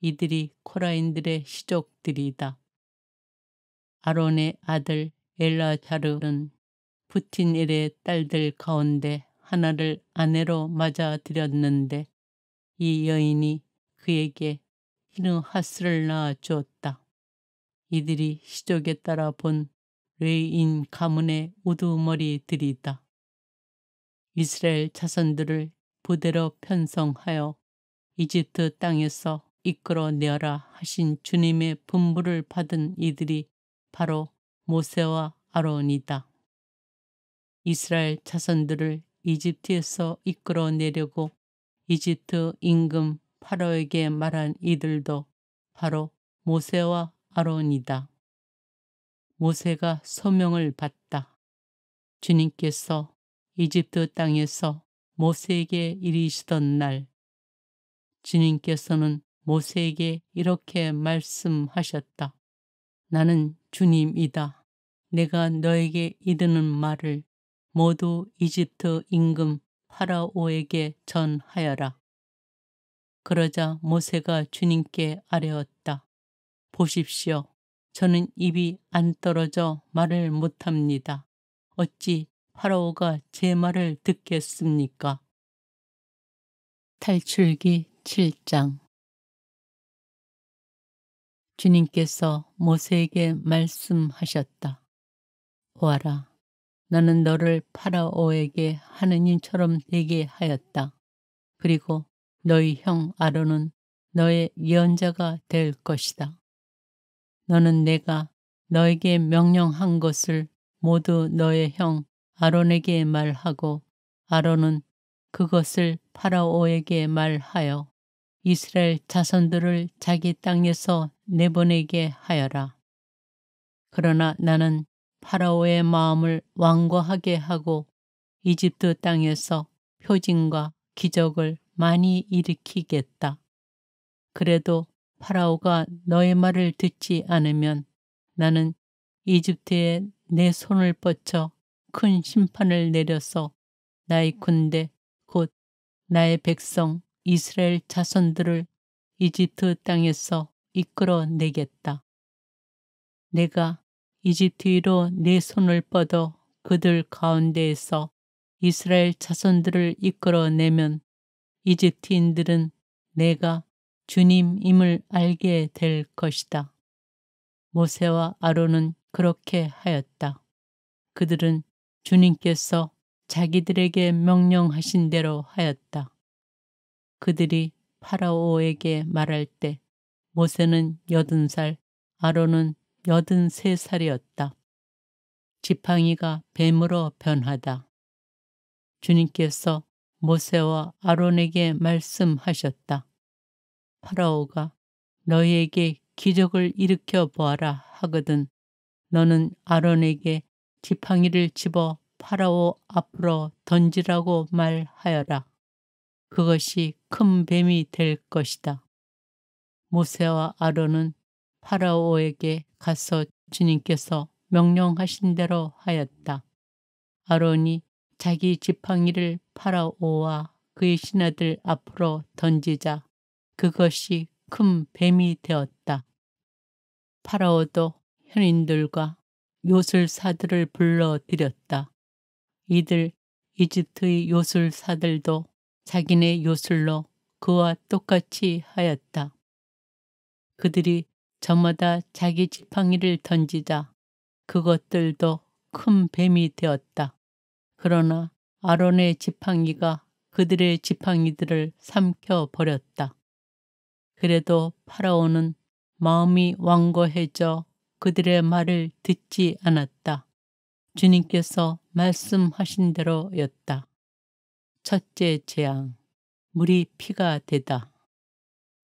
이들이 코라인들의 시족들이다. 아론의 아들 엘라자르는 푸티엘의 딸들 가운데 하나를 아내로 맞아들였는데 이 여인이 그에게 히느하스를 낳아 주었다. 이들이 시족에 따라 본 레인 가문의 우두머리들이다. 이스라엘 자손들을 부대로 편성하여 이집트 땅에서 이끌어내어라 하신 주님의 분부를 받은 이들이 바로 모세와 아론이다. 이스라엘 자손들을 이집트에서 이끌어내려고 이집트 임금 파라오에게 말한 이들도 바로 모세와 아론이다. 모세가 소명을 받다. 주님께서 이집트 땅에서 모세에게 이르시던 날 주님께서는 모세에게 이렇게 말씀하셨다. 나는 주님이다. 내가 너에게 이르는 말을 모두 이집트 임금 파라오에게 전하여라. 그러자 모세가 주님께 아뢰었다. 보십시오. 저는 입이 안 떨어져 말을 못합니다. 어찌 파라오가 제 말을 듣겠습니까? 탈출기 7장. 주님께서 모세에게 말씀하셨다. 보아라, 나는 너를 파라오에게 하느님처럼 되게 하였다. 그리고 너희 형 아론은 너의 예언자가 될 것이다. 너는 내가 너에게 명령한 것을 모두 너의 형 아론에게 말하고 아론은 그것을 파라오에게 말하여 이스라엘 자손들을 자기 땅에서 내보내게 하여라. 그러나 나는 파라오의 마음을 완고하게 하고 이집트 땅에서 표징과 기적을 많이 일으키겠다. 그래도 파라오가 너의 말을 듣지 않으면 나는 이집트에 내 손을 뻗쳐 큰 심판을 내려서 나의 군대 곧 나의 백성 이스라엘 자손들을 이집트 땅에서 이끌어내겠다. 내가 이집트로 내 손을 뻗어 그들 가운데에서 이스라엘 자손들을 이끌어내면 이집트인들은 내가 주님임을 알게 될 것이다. 모세와 아론은 그렇게 하였다. 그들은 주님께서 자기들에게 명령하신 대로 하였다. 그들이 파라오에게 말할 때 모세는 80살, 아론은 83살이었다. 지팡이가 뱀으로 변하다. 주님께서 모세와 아론에게 말씀하셨다. 파라오가 너희에게 기적을 일으켜 보아라 하거든 너는 아론에게 지팡이를 집어 파라오 앞으로 던지라고 말하여라. 그것이 큰 뱀이 될 것이다. 모세와 아론은 파라오에게 가서 주님께서 명령하신 대로 하였다. 아론이 자기 지팡이를 파라오와 그의 신하들 앞으로 던지자 그것이 큰 뱀이 되었다. 파라오도 현인들과 요술사들을 불러들였다. 이들 이집트의 요술사들도 자기네 요술로 그와 똑같이 하였다. 그들이 저마다 자기 지팡이를 던지자 그것들도 큰 뱀이 되었다. 그러나 아론의 지팡이가 그들의 지팡이들을 삼켜버렸다. 그래도 파라오는 마음이 완고해져 그들의 말을 듣지 않았다. 주님께서 말씀하신 대로였다. 첫째 재앙, 물이 피가 되다.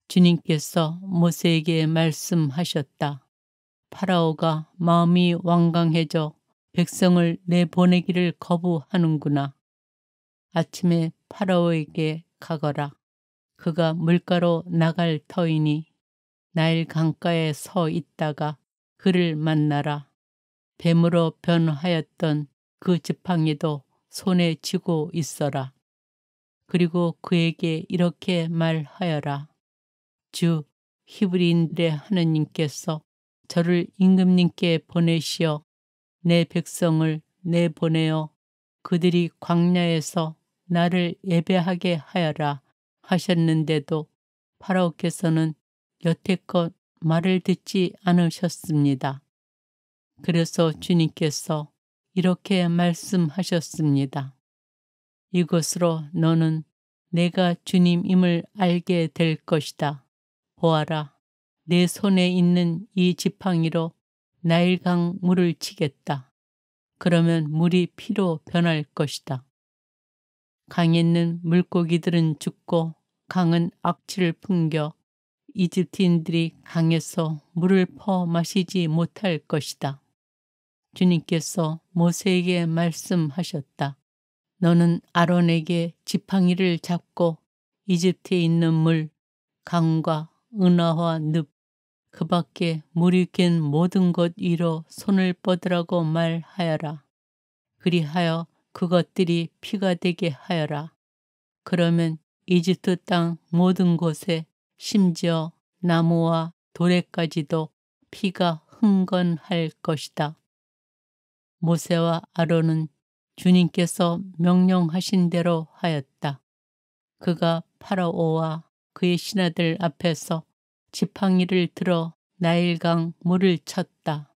주님께서 모세에게 말씀하셨다. 파라오가 마음이 완강해져 백성을 내보내기를 거부하는구나. 아침에 파라오에게 가거라. 그가 물가로 나갈 터이니 나일 강가에 서 있다가 그를 만나라. 뱀으로 변하였던 그 지팡이도 손에 쥐고 있어라. 그리고 그에게 이렇게 말하여라. 주 히브리인들의 하느님께서 저를 임금님께 보내시어 내 백성을 내보내어 그들이 광야에서 나를 예배하게 하여라 하셨는데도 파라오께서는 여태껏 말을 듣지 않으셨습니다. 그래서 주님께서 이렇게 말씀하셨습니다. 이것으로 너는 내가 주님임을 알게 될 것이다. 보아라, 내 손에 있는 이 지팡이로 나일강 물을 치겠다. 그러면 물이 피로 변할 것이다. 강에 있는 물고기들은 죽고 강은 악취를 풍겨 이집트인들이 강에서 물을 퍼 마시지 못할 것이다. 주님께서 모세에게 말씀하셨다. 너는 아론에게 지팡이를 잡고 이집트에 있는 물, 강과 은하와 늪, 그 밖에 물이 갠 모든 것 위로 손을 뻗으라고 말하여라. 그리하여 그것들이 피가 되게 하여라. 그러면 이집트 땅 모든 곳에 심지어 나무와 돌에까지도 피가 흥건할 것이다. 모세와 아론은 주님께서 명령하신 대로 하였다. 그가 파라오와 그의 신하들 앞에서 지팡이를 들어 나일강 물을 쳤다.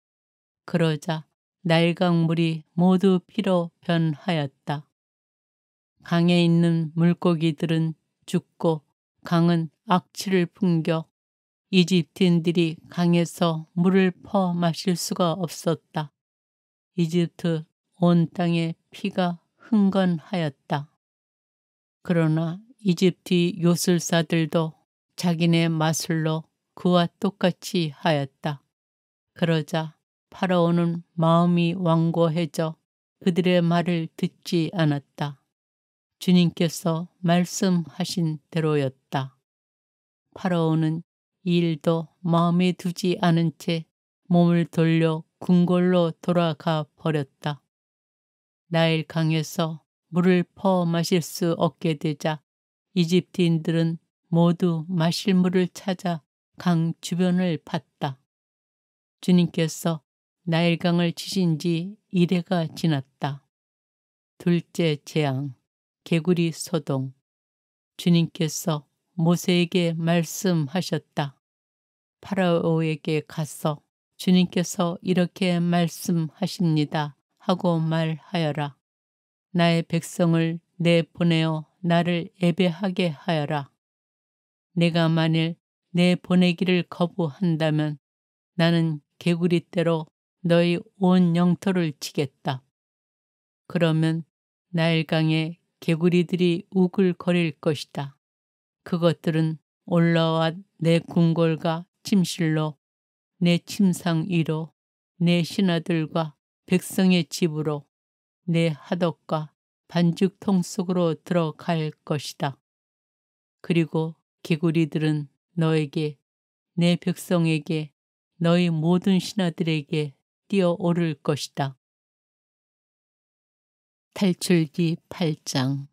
그러자 나일강 물이 모두 피로 변하였다. 강에 있는 물고기들은 죽고 강은 악취를 풍겨 이집트인들이 강에서 물을 퍼 마실 수가 없었다. 이집트 온 땅에 피가 흥건하였다. 그러나 이집트 요술사들도 자기네 마술로 그와 똑같이 하였다. 그러자 파라오는 마음이 완고해져 그들의 말을 듣지 않았다. 주님께서 말씀하신 대로였다. 파라오는 이 일도 마음에 두지 않은 채 몸을 돌려 궁궐로 돌아가 버렸다. 나일 강에서 물을 퍼 마실 수 없게 되자 이집트인들은 모두 마실 물을 찾아 강 주변을 봤다. 주님께서 나일강을 치신 지 1회가 지났다. 둘째 재앙, 개구리 소동. 주님께서 모세에게 말씀하셨다. 파라오에게 가서 주님께서 이렇게 말씀하십니다 하고 말하여라. 나의 백성을 내보내어 나를 예배하게 하여라. 내가 만일 내보내기를 거부한다면 나는 개구리떼로 너희 온 영토를 치겠다. 그러면 나일강에 개구리들이 우글거릴 것이다. 그것들은 올라와 내 궁궐과 침실로, 내 침상 위로, 내 신하들과 백성의 집으로, 내 하덕과 반죽통 속으로 들어갈 것이다. 그리고 개구리들은 너에게, 내 백성에게, 너희 모든 신하들에게 뛰어오를 것이다. 탈출기 8장.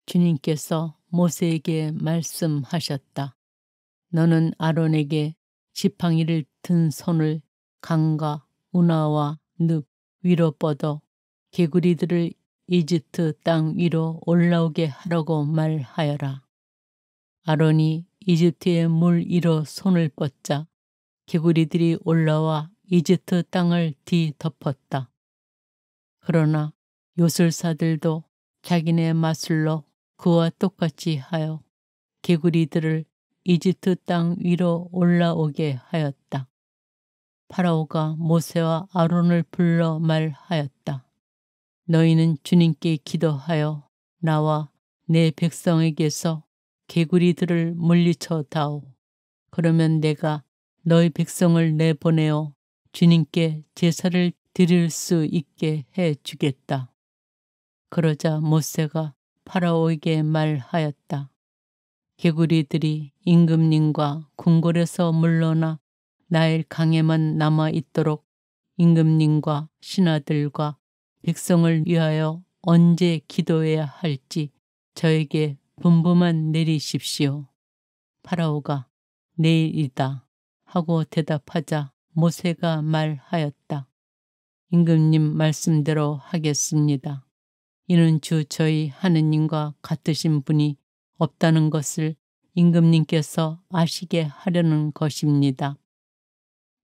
주님께서 모세에게 말씀하셨다. 너는 아론에게 지팡이를 든 손을 강과 운하와 늪 위로 뻗어 개구리들을 이집트 땅 위로 올라오게 하라고 말하여라. 아론이 이집트의 물 위로 손을 뻗자 개구리들이 올라와 이집트 땅을 뒤덮었다. 그러나 요술사들도 자기네 마술로 그와 똑같이 하여 개구리들을 이집트 땅 위로 올라오게 하였다. 파라오가 모세와 아론을 불러 말하였다. 너희는 주님께 기도하여 나와 내 백성에게서 개구리들을 물리쳐 다오. 그러면 내가 너희 백성을 내보내어 주님께 제사를 드릴 수 있게 해 주겠다. 그러자 모세가 파라오에게 말하였다. 개구리들이 임금님과 궁궐에서 물러나 나일 강에만 남아 있도록 임금님과 신하들과 백성을 위하여 언제 기도해야 할지 저에게 분부만 내리십시오. 파라오가 내일이다 하고 대답하자 모세가 말하였다. 임금님 말씀대로 하겠습니다. 이는 주 저희 하느님과 같으신 분이 없다는 것을 임금님께서 아시게 하려는 것입니다.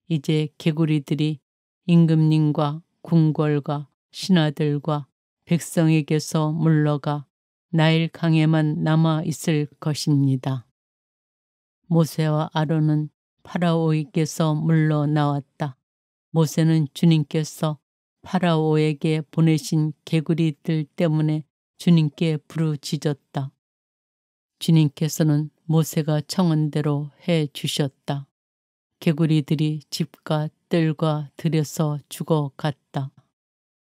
이제 개구리들이 임금님과 궁궐과 신하들과 백성에게서 물러가 나일 강에만 남아 있을 것입니다. 모세와 아론은 파라오에게서 물러나왔다. 모세는 주님께서 파라오에게 보내신 개구리들 때문에 주님께 부르짖었다. 주님께서는 모세가 청한 대로 해 주셨다. 개구리들이 집과 뜰과 들에서 죽어갔다.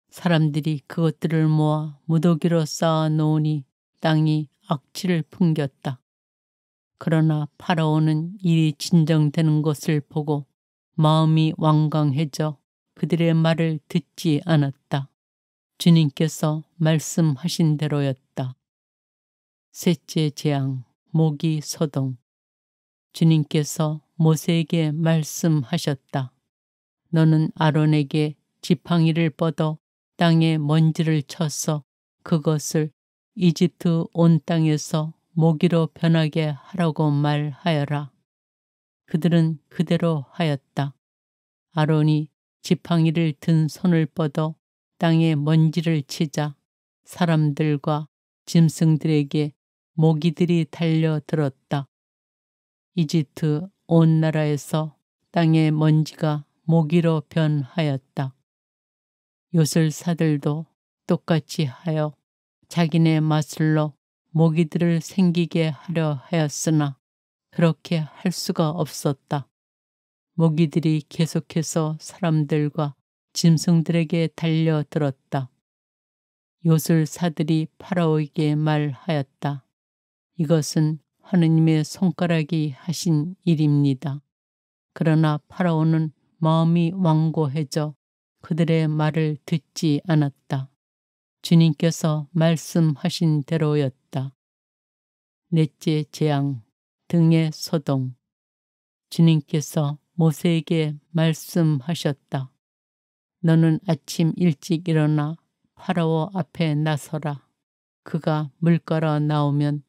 사람들이 그것들을 모아 무더기로 쌓아 놓으니 땅이 악취를 풍겼다. 그러나 파라오는 일이 진정되는 것을 보고 마음이 완강해져 그들의 말을 듣지 않았다. 주님께서 말씀하신 대로였다. 셋째 재앙, 모기 소동. 주님께서 모세에게 말씀하셨다. 너는 아론에게 지팡이를 뻗어 땅에 먼지를 쳐서 그것을 이집트 온 땅에서 모기로 변하게 하라고 말하여라. 그들은 그대로 하였다. 아론이 지팡이를 든 손을 뻗어 땅에 먼지를 치자 사람들과 짐승들에게 모기들이 달려들었다. 이집트 온 나라에서 땅의 먼지가 모기로 변하였다. 요술사들도 똑같이 하여 자기네 마술로 모기들을 생기게 하려 하였으나 그렇게 할 수가 없었다. 모기들이 계속해서 사람들과 짐승들에게 달려들었다. 요술사들이 파라오에게 말하였다. 이것은 하느님의 손가락이 하신 일입니다. 그러나 파라오는 마음이 완고해져 그들의 말을 듣지 않았다. 주님께서 말씀하신 대로였다. 넷째 재앙, 등의 소동. 주님께서 모세에게 말씀하셨다. 너는 아침 일찍 일어나 파라오 앞에 나서라. 그가 물가로 나오면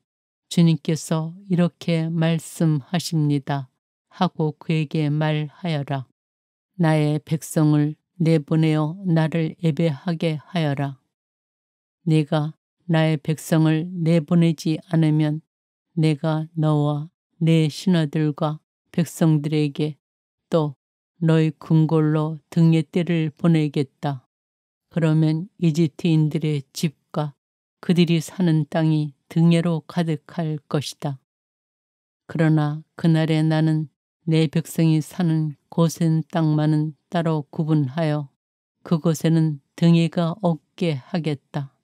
주님께서 이렇게 말씀하십니다. 하고 그에게 말하여라. 나의 백성을 내보내어 나를 예배하게 하여라. 네가 나의 백성을 내보내지 않으면 내가 너와 내 신하들과 백성들에게 또 너희 궁궐로 등의 떼를 보내겠다. 그러면 이집트인들의 집과 그들이 사는 땅이 등에로 가득할 것이다. 그러나 그날에 나는 내 백성이 사는 고센 땅만은 따로 구분하여 그곳에는 등에가 없게 하겠다.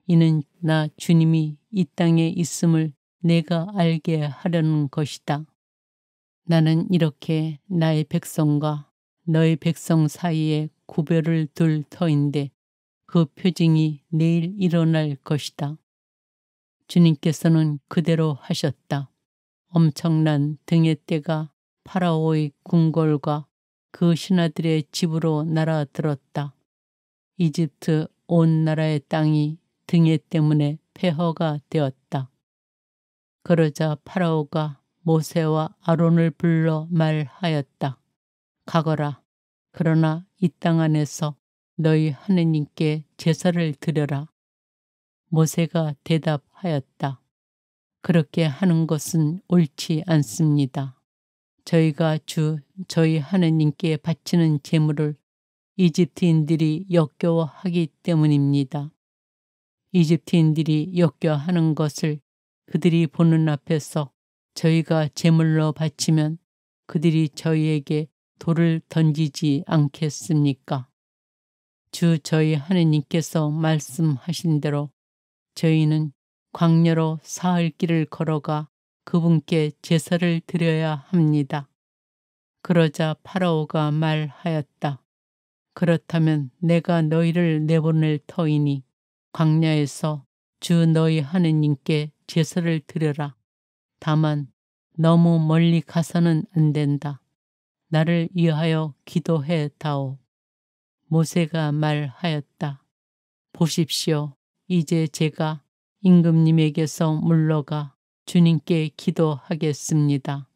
이는 나 주님이 이 땅에 있음을 내가 알게 하려는 것이다. 나는 이렇게 나의 백성과 너의 백성 사이에 구별을 둘 터인데 그 표징이 내일 일어날 것이다. 주님께서는 그대로 하셨다. 엄청난 등의 떼가 파라오의 궁궐과 그 신하들의 집으로 날아들었다. 이집트 온 나라의 땅이 등의 때문에 폐허가 되었다. 그러자 파라오가 모세와 아론을 불러 말하였다. 가거라. 그러나 이 땅 안에서 너희 하느님께 제사를 드려라. 모세가 대답하였다. 그렇게 하는 것은 옳지 않습니다. 저희가 저희 하느님께 바치는 제물을 이집트인들이 역겨워하기 때문입니다. 이집트인들이 역겨워하는 것을 그들이 보는 앞에서 저희가 제물로 바치면 그들이 저희에게 돌을 던지지 않겠습니까? 주 저희 하느님께서 말씀하신 대로 저희는 광야로 사흘 길을 걸어가 그분께 제사를 드려야 합니다. 그러자 파라오가 말하였다. 그렇다면 내가 너희를 내보낼 터이니 광야에서 주 너희 하느님께 제사를 드려라. 다만 너무 멀리 가서는 안 된다. 나를 위하여 기도해 다오. 모세가 말하였다. 보십시오. 이제 제가 임금님에게서 물러가 주님께 기도하겠습니다.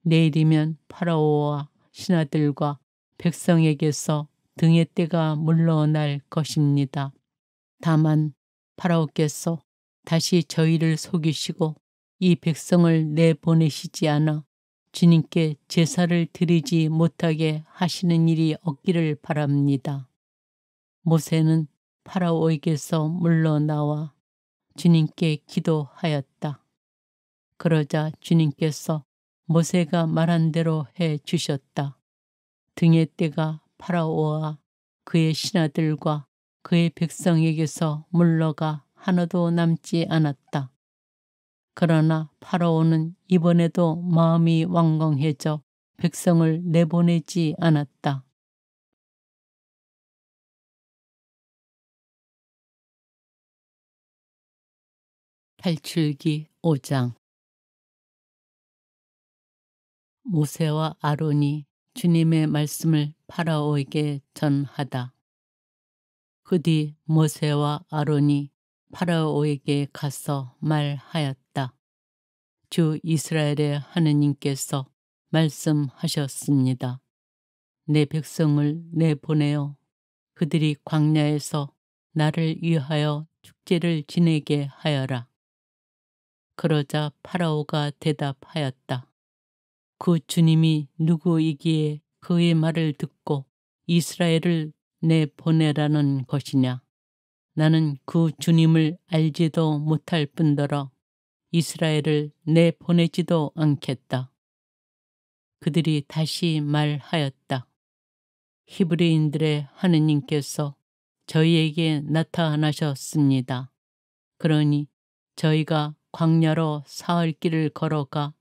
내일이면 파라오와 신하들과 백성에게서 등의 때가 물러날 것입니다. 다만 파라오께서 다시 저희를 속이시고 이 백성을 내보내시지 않아 주님께 제사를 드리지 못하게 하시는 일이 없기를 바랍니다. 모세는 파라오에게서 물러나와 주님께 기도하였다. 그러자 주님께서 모세가 말한 대로 해 주셨다. 등의 때가 파라오와 그의 신하들과 그의 백성에게서 물러가 하나도 남지 않았다. 그러나 파라오는 이번에도 마음이 완강해져 백성을 내보내지 않았다. 탈출기 5장. 모세와 아론이 주님의 말씀을 파라오에게 전하다. 그 뒤 모세와 아론이 파라오에게 가서 말하였다. 주 이스라엘의 하느님께서 말씀하셨습니다. 내 백성을 내보내어 그들이 광야에서 나를 위하여 축제를 지내게 하여라. 그러자 파라오가 대답하였다. 그 주님이 누구이기에 그의 말을 듣고 이스라엘을 내보내라는 것이냐. 나는 그 주님을 알지도 못할 뿐더러 이스라엘을 내보내지도 않겠다. 그들이 다시 말하였다. 히브리인들의 하느님께서 저희에게 나타나셨습니다. 그러니 저희가 광야로 사흘 길을 걸어가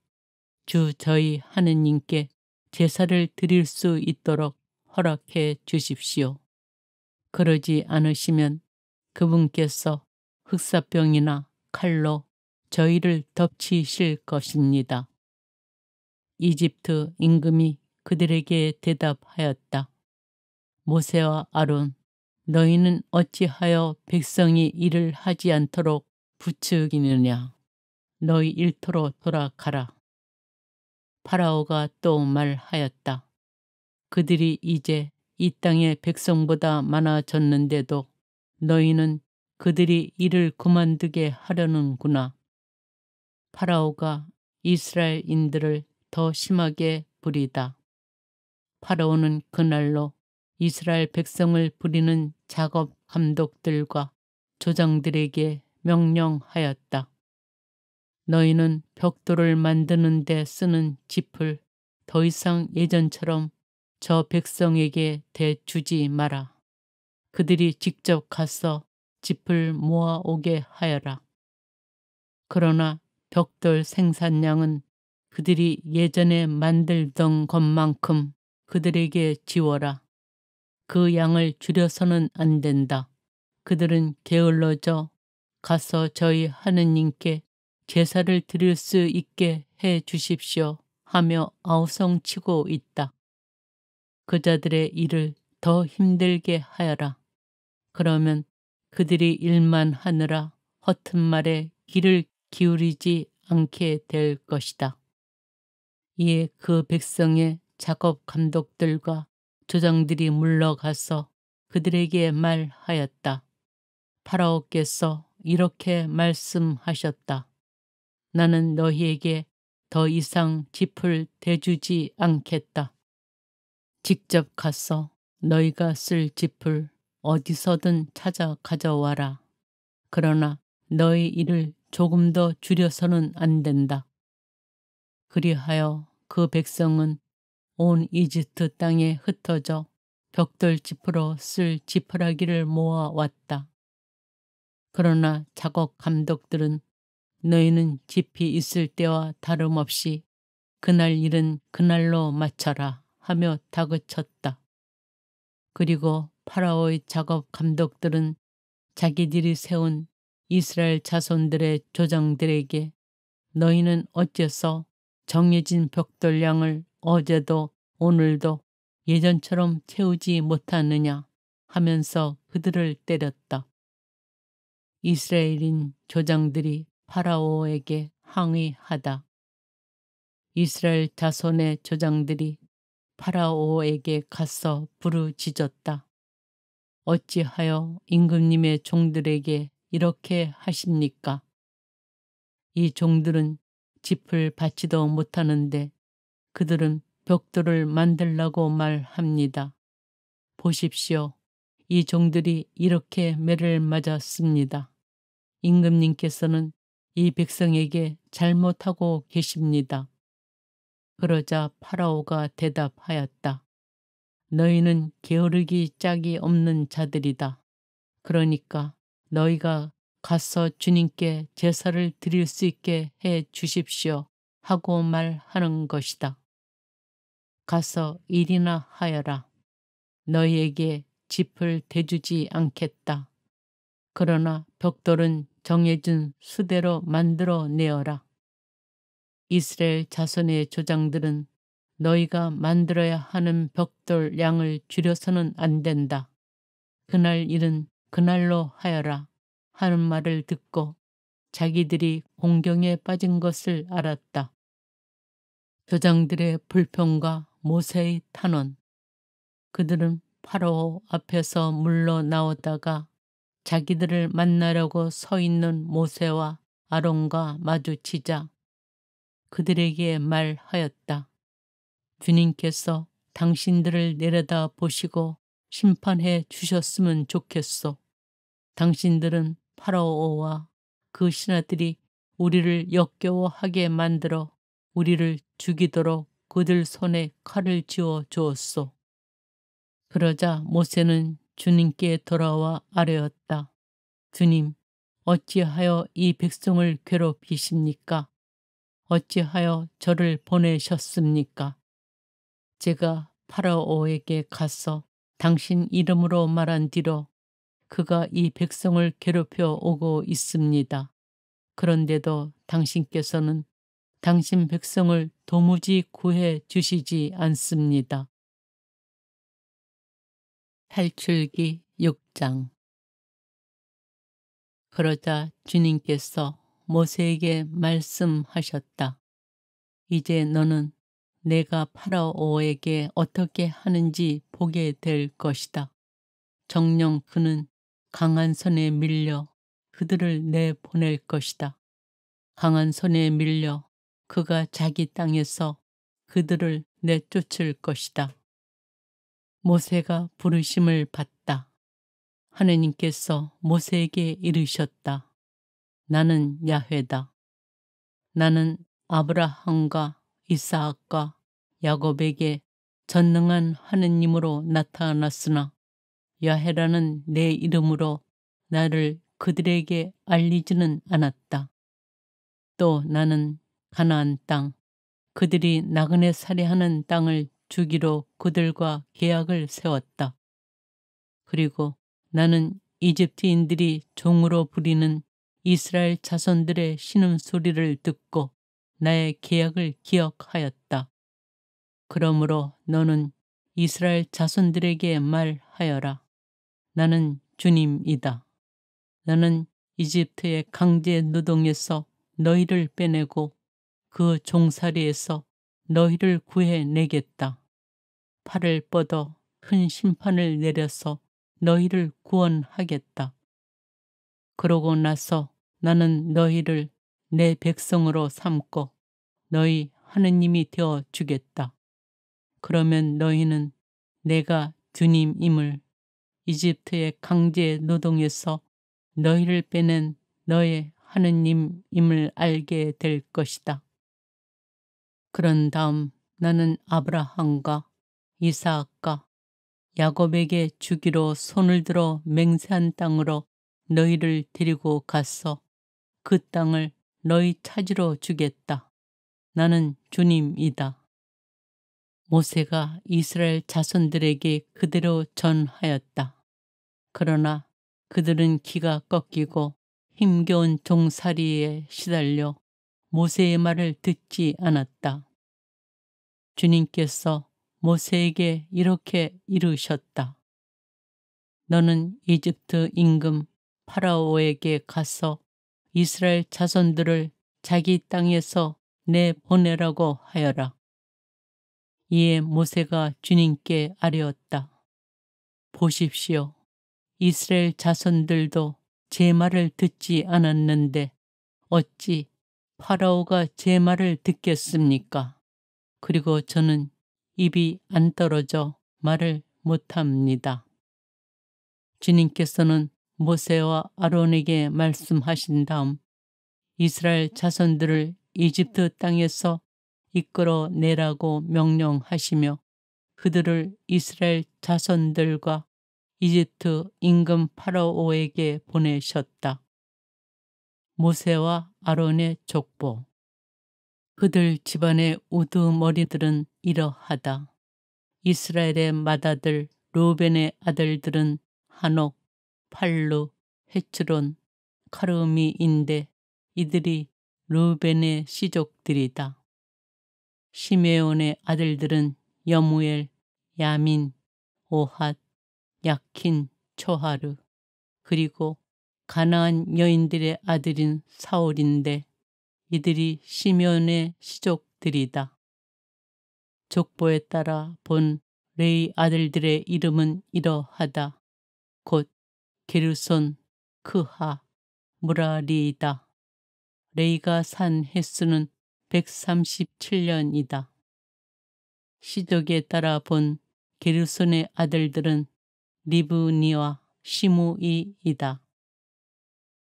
주 저희 하느님께 제사를 드릴 수 있도록 허락해 주십시오. 그러지 않으시면 그분께서 흑사병이나 칼로 저희를 덮치실 것입니다. 이집트 임금이 그들에게 대답하였다. 모세와 아론, 너희는 어찌하여 백성이 일을 하지 않도록 부추기느냐. 너희 일터로 돌아가라. 파라오가 또 말하였다. 그들이 이제 이 땅의 백성보다 많아졌는데도 너희는 그들이 일을 그만두게 하려는구나. 파라오가 이스라엘인들을 더 심하게 부리다. 파라오는 그날로 이스라엘 백성을 부리는 작업 감독들과 조장들에게 명령하였다. 너희는 벽돌을 만드는 데 쓰는 짚을 더 이상 예전처럼 저 백성에게 대주지 마라. 그들이 직접 가서 짚을 모아오게 하여라. 그러나 벽돌 생산량은 그들이 예전에 만들던 것만큼 그들에게 지워라. 그 양을 줄여서는 안 된다. 그들은 게을러져 가서 저희 하느님께 제사를 드릴 수 있게 해 주십시오 하며 아우성치고 있다. 그자들의 일을 더 힘들게 하여라. 그러면 그들이 일만 하느라 허튼 말에 귀를 기울이지 않게 될 것이다. 이에 그 백성의 작업 감독들과 조장들이 물러가서 그들에게 말하였다. 파라오께서 이렇게 말씀하셨다. 나는 너희에게 더 이상 짚을 대주지 않겠다. 직접 가서 너희가 쓸 짚을 어디서든 찾아 가져와라. 그러나 너희 일을 조금 더 줄여서는 안 된다. 그리하여 그 백성은 온 이집트 땅에 흩어져 벽돌짚으로 쓸 지푸라기를 모아왔다. 그러나 작업 감독들은 너희는 집이 있을 때와 다름없이 그날 일은 그날로 마쳐라 하며 다그쳤다. 그리고 파라오의 작업 감독들은 자기들이 세운 이스라엘 자손들의 조장들에게 너희는 어째서 정해진 벽돌량을 어제도 오늘도 예전처럼 채우지 못하느냐 하면서 그들을 때렸다. 이스라엘인 조장들이 파라오에게 항의하다. 이스라엘 자손의 조장들이 파라오에게 가서 부르짖었다. 어찌하여 임금님의 종들에게 이렇게 하십니까? 이 종들은 짚을 받지도 못하는데 그들은 벽돌을 만들라고 말합니다. 보십시오. 이 종들이 이렇게 매를 맞았습니다. 임금님께서는 이 백성에게 잘못하고 계십니다. 그러자 파라오가 대답하였다. 너희는 게으르기 짝이 없는 자들이다. 그러니까 너희가 가서 주님께 제사를 드릴 수 있게 해 주십시오 하고 말하는 것이다. 가서 일이나 하여라. 너희에게 짚을 대주지 않겠다. 그러나 벽돌은 정해준 수대로 만들어 내어라. 이스라엘 자손의 조장들은 너희가 만들어야 하는 벽돌 양을 줄여서는 안 된다. 그날 일은 그날로 하여라 하는 말을 듣고 자기들이 공경에 빠진 것을 알았다. 조장들의 불평과 모세의 탄원. 그들은 파라오 앞에서 물러나오다가 자기들을 만나려고 서 있는 모세와 아론과 마주치자 그들에게 말하였다. 주님께서 당신들을 내려다 보시고 심판해 주셨으면 좋겠소. 당신들은 파라오와 그 신하들이 우리를 역겨워하게 만들어 우리를 죽이도록 그들 손에 칼을 쥐어 주었소. 그러자 모세는 주님께 돌아와 아뢰었다. 주님, 어찌하여 이 백성을 괴롭히십니까? 어찌하여 저를 보내셨습니까? 제가 파라오에게 가서 당신 이름으로 말한 뒤로 그가 이 백성을 괴롭혀 오고 있습니다. 그런데도 당신께서는 당신 백성을 도무지 구해 주시지 않습니다. 탈출기 6장. 그러자 주님께서 모세에게 말씀하셨다. 이제 너는 내가 파라오에게 어떻게 하는지 보게 될 것이다. 정녕 그는 강한 손에 밀려 그들을 내보낼 것이다. 강한 손에 밀려 그가 자기 땅에서 그들을 내쫓을 것이다. 모세가 부르심을 받다. 하느님께서 모세에게 이르셨다. 나는 야훼다. 나는 아브라함과 이삭과 야곱에게 전능한 하느님으로 나타났으나 야훼라는 내 이름으로 나를 그들에게 알리지는 않았다. 또 나는 가나안 땅, 그들이 나그네 살이하는 땅을 주기로 그들과 계약을 세웠다. 그리고 나는 이집트인들이 종으로 부리는 이스라엘 자손들의 신음소리를 듣고 나의 계약을 기억하였다. 그러므로 너는 이스라엘 자손들에게 말하여라. 나는 주님이다. 나는 이집트의 강제 노동에서 너희를 빼내고 그 종살이에서 너희를 구해내겠다. 팔을 뻗어 큰 심판을 내려서 너희를 구원하겠다. 그러고 나서 나는 너희를 내 백성으로 삼고 너희 하느님이 되어 주겠다. 그러면 너희는 내가 주님임을 이집트의 강제 노동에서 너희를 빼낸 너의 하느님임을 알게 될 것이다. 그런 다음 나는 아브라함과 이삭과 야곱에게 주기로 손을 들어 맹세한 땅으로 너희를 데리고 가서 그 땅을 너희 차지로 주겠다. 나는 주님이다. 모세가 이스라엘 자손들에게 그대로 전하였다. 그러나 그들은 기가 꺾이고 힘겨운 종살이에 시달려 모세의 말을 듣지 않았다. 주님께서 모세에게 이렇게 이르셨다. 너는 이집트 임금 파라오에게 가서 이스라엘 자손들을 자기 땅에서 내보내라고 하여라. 이에 모세가 주님께 아뢰었다. 보십시오. 이스라엘 자손들도 제 말을 듣지 않았는데 어찌 파라오가 제 말을 듣겠습니까? 그리고 저는 입이 안 떨어져 말을 못합니다. 주님께서는 모세와 아론에게 말씀하신 다음 이스라엘 자손들을 이집트 땅에서 이끌어내라고 명령하시며 그들을 이스라엘 자손들과 이집트 임금 파라오에게 보내셨다. 모세와 아론의 족보. 그들 집안의 우두머리들은 이러하다. 이스라엘의 맏아들 루벤의 아들들은 한옥, 팔루, 헤츠론, 카르미인데 이들이 루벤의 시족들이다. 시메온의 아들들은 여무엘, 야민, 오핫, 야킨, 초하르, 그리고 가나안 여인들의 아들인 사울인데 이들이 시메온의 시족들이다. 족보에 따라 본 레위 아들들의 이름은 이러하다. 곧 게르손, 크하, 무라리이다. 레이가 산 횟수는 137년이다. 시족에 따라 본 게르손의 아들들은 리브니와 시므이이다.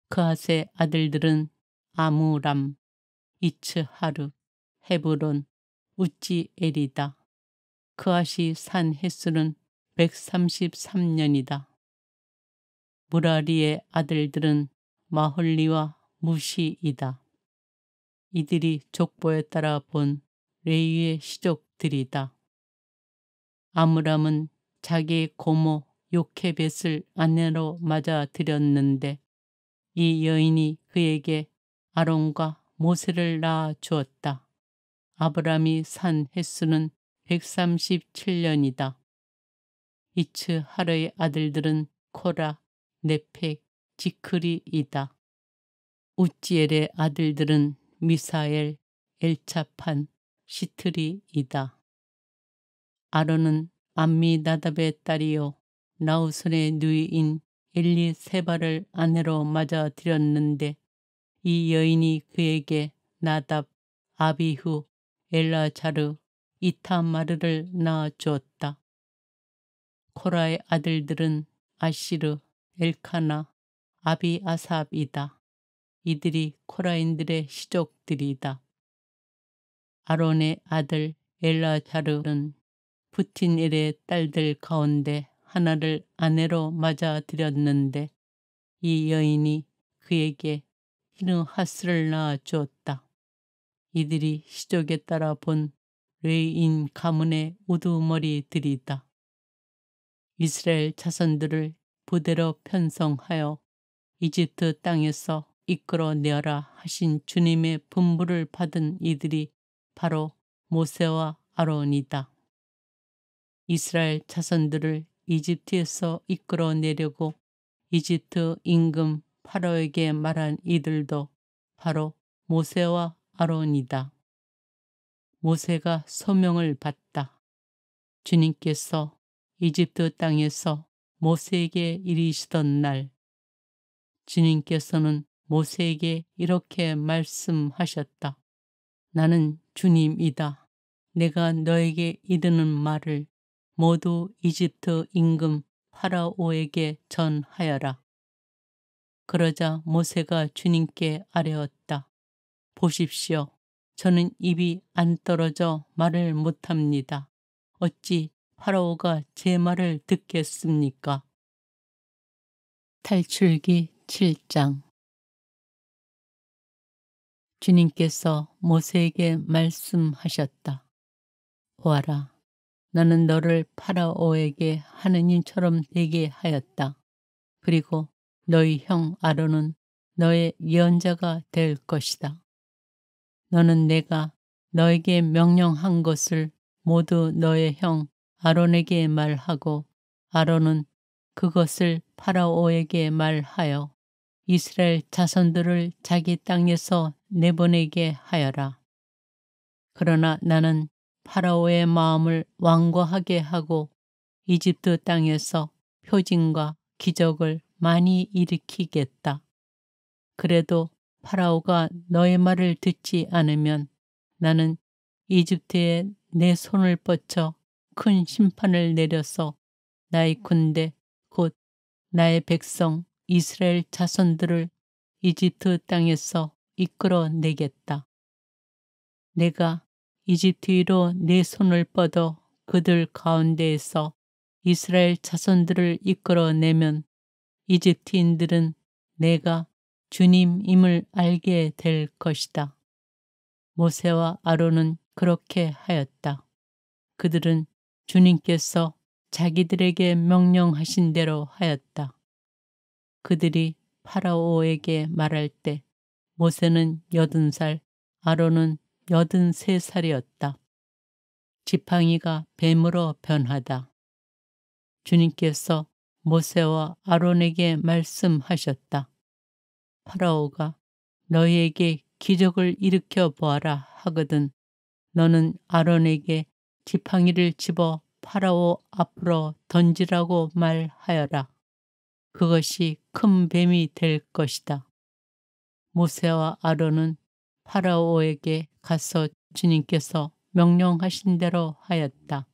그핫의 아들들은 아무람, 이츠하르, 헤브론, 우찌엘이다. 그핫이 산 횟수는 133년이다. 무라리의 아들들은 마홀리와 무시이다. 이들이 족보에 따라 본 레위의 시족들이다. 아므람은 자기의 고모 요케벳을 아내로 맞아들였는데 이 여인이 그에게 아론과 모세를 낳아 주었다. 아브람이 산 횟수는 137년이다. 이츠하르의 아들들은 코라, 네펙, 지크리이다. 우찌엘의 아들들은 미사엘, 엘차판, 시트리이다. 아론은 암미나답의 딸이요 나우손의 누이인 엘리세바를 아내로 맞아들였는데 이 여인이 그에게 나답, 아비후, 엘라자르, 이타마르를 낳아주었다. 코라의 아들들은 아시르, 엘카나, 아비아삽이다. 이들이 코라인들의 시족들이다. 아론의 아들 엘라자르는 푸틴엘의 딸들 가운데 하나를 아내로 맞아들였는데 이 여인이 그에게 히느하스를 낳아주었다. 이들이 시족에 따라 본 레위인 가문의 우두머리들이다. 이스라엘 자손들을 부대로 편성하여 이집트 땅에서 이끌어내어라 하신 주님의 분부를 받은 이들이 바로 모세와 아론이다. 이스라엘 자손들을 이집트에서 이끌어내려고 이집트 임금 파라오에게 말한 이들도 바로 모세와 아론이다. 모세가 소명을 받다. 주님께서 이집트 땅에서 모세에게 이르시던 날 주님께서는 모세에게 이렇게 말씀하셨다. 나는 주님이다. 내가 너에게 이르는 말을 모두 이집트 임금 파라오에게 전하여라. 그러자 모세가 주님께 아뢰었다. 보십시오. 저는 입이 안 떨어져 말을 못합니다. 어찌 파라오가 제 말을 듣겠습니까? 탈출기 7장. 주님께서 모세에게 말씀하셨다. 보아라, 나는 너를 파라오에게 하느님처럼 되게 하였다. 그리고 너희 형 아론은 너의 예언자가 될 것이다. 너는 내가 너에게 명령한 것을 모두 너의 형 아론에게 말하고 아론은 그것을 파라오에게 말하여 이스라엘 자손들을 자기 땅에서 내보내게 하여라. 그러나 나는 파라오의 마음을 완고하게 하고 이집트 땅에서 표징과 기적을 많이 일으키겠다. 그래도 파라오가 너의 말을 듣지 않으면 나는 이집트에 내 손을 뻗쳐 큰 심판을 내려서 나의 군대 곧 나의 백성 이스라엘 자손들을 이집트 땅에서 이끌어내겠다. 내가 이집트로 내 손을 뻗어 그들 가운데에서 이스라엘 자손들을 이끌어내면 이집트인들은 내가 주님임을 알게 될 것이다. 모세와 아론은 그렇게 하였다. 그들은 주님께서 자기들에게 명령하신 대로 하였다. 그들이 파라오에게 말할 때 모세는 80살, 아론은 83살이었다. 지팡이가 뱀으로 변하다. 주님께서 모세와 아론에게 말씀하셨다. 파라오가 너희에게 기적을 일으켜 보아라 하거든 너는 아론에게 지팡이를 집어 파라오 앞으로 던지라고 말하여라. 그것이 큰 뱀이 될 것이다. 모세와 아론은 파라오에게 가서 주님께서 명령하신 대로 하였다.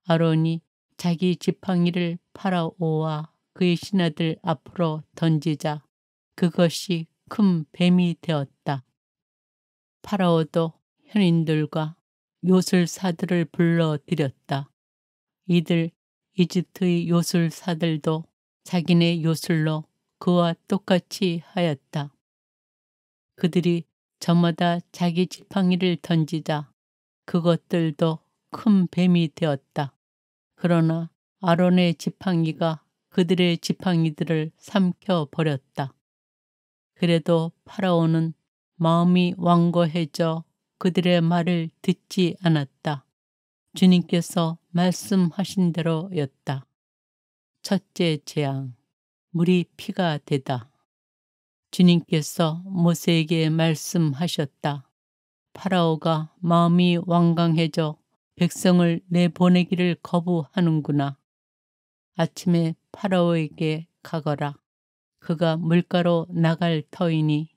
아론이 자기 지팡이를 파라오와 그의 신하들 앞으로 던지자 그것이 큰 뱀이 되었다. 파라오도 현인들과 요술사들을 불러들였다. 이들 이집트의 요술사들도 자기네 요술로 그와 똑같이 하였다. 그들이 저마다 자기 지팡이를 던지자 그것들도 큰 뱀이 되었다. 그러나 아론의 지팡이가 그들의 지팡이들을 삼켜버렸다. 그래도 파라오는 마음이 완고해져 그들의 말을 듣지 않았다. 주님께서 말씀하신 대로였다. 첫째 재앙, 물이 피가 되다. 주님께서 모세에게 말씀하셨다. 파라오가 마음이 완강해져 백성을 내보내기를 거부하는구나. 아침에 파라오에게 가거라. 그가 물가로 나갈 터이니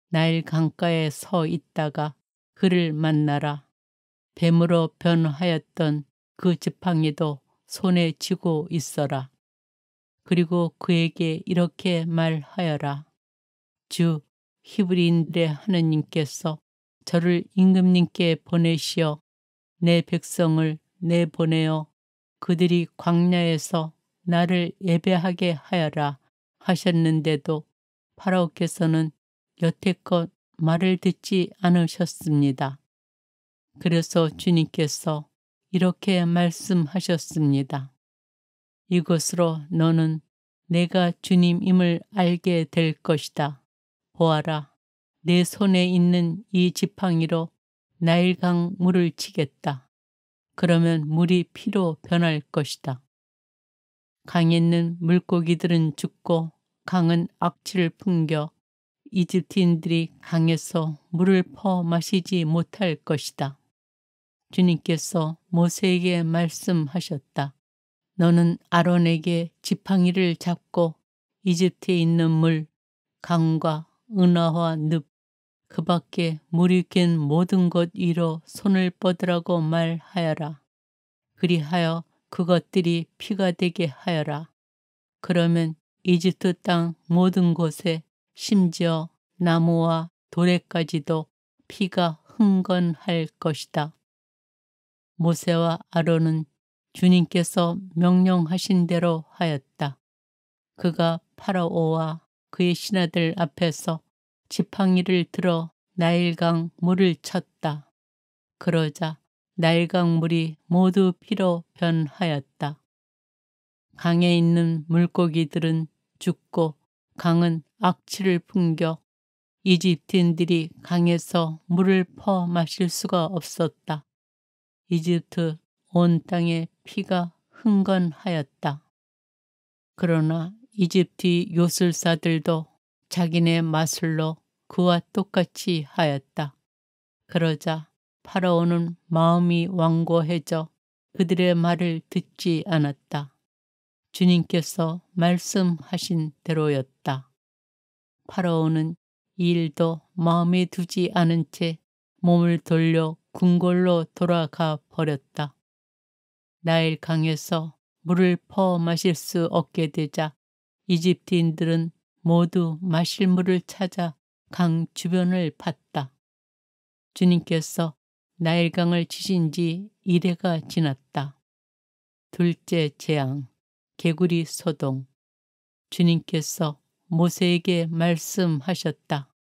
나일 강가에 서 있다가 그를 만나라. 뱀으로 변하였던 그 지팡이도 손에 쥐고 있어라. 그리고 그에게 이렇게 말하여라. 주 히브리인들의 하느님께서 저를 임금님께 보내시어 내 백성을 내보내어 그들이 광야에서 나를 예배하게 하여라 하셨는데도 파라오께서는 여태껏 말을 듣지 않으셨습니다. 그래서 주님께서 이렇게 말씀하셨습니다. 이것으로 너는 내가 주님임을 알게 될 것이다. 보아라, 내 손에 있는 이 지팡이로 나일강 물을 치겠다. 그러면 물이 피로 변할 것이다. 강에 있는 물고기들은 죽고 강은 악취를 풍겨 이집트인들이 강에서 물을 퍼 마시지 못할 것이다. 주님께서 모세에게 말씀하셨다. 너는 아론에게 지팡이를 잡고 이집트에 있는 물, 강과 은하와 늪, 그 밖에 물이 갠 모든 것 위로 손을 뻗으라고 말하여라. 그리하여 그것들이 피가 되게 하여라. 그러면 이집트 땅 모든 곳에 심지어 나무와 돌에까지도 피가 흥건할 것이다. 모세와 아론은 주님께서 명령하신 대로 하였다. 그가 파라오와 그의 신하들 앞에서 지팡이를 들어 나일강 물을 쳤다. 그러자 나일강 물이 모두 피로 변하였다. 강에 있는 물고기들은 죽고 강은 악취를 풍겨 이집트인들이 강에서 물을 퍼 마실 수가 없었다. 이집트 온 땅에 피가 흥건하였다. 그러나 이집트 요술사들도 자기네 마술로 그와 똑같이 하였다. 그러자 파라오는 마음이 완고해져 그들의 말을 듣지 않았다. 주님께서 말씀하신 대로였다. 파라오는 이 일도 마음에 두지 않은 채 몸을 돌려 궁궐로 돌아가 버렸다. 나일 강에서 물을 퍼 마실 수 없게 되자 이집트인들은 모두 마실 물을 찾아 강 주변을 봤다. 주님께서 나일강을 치신 지 이래가 지났다. 둘째 재앙, 개구리 소동. 주님께서 모세에게 말씀하셨다.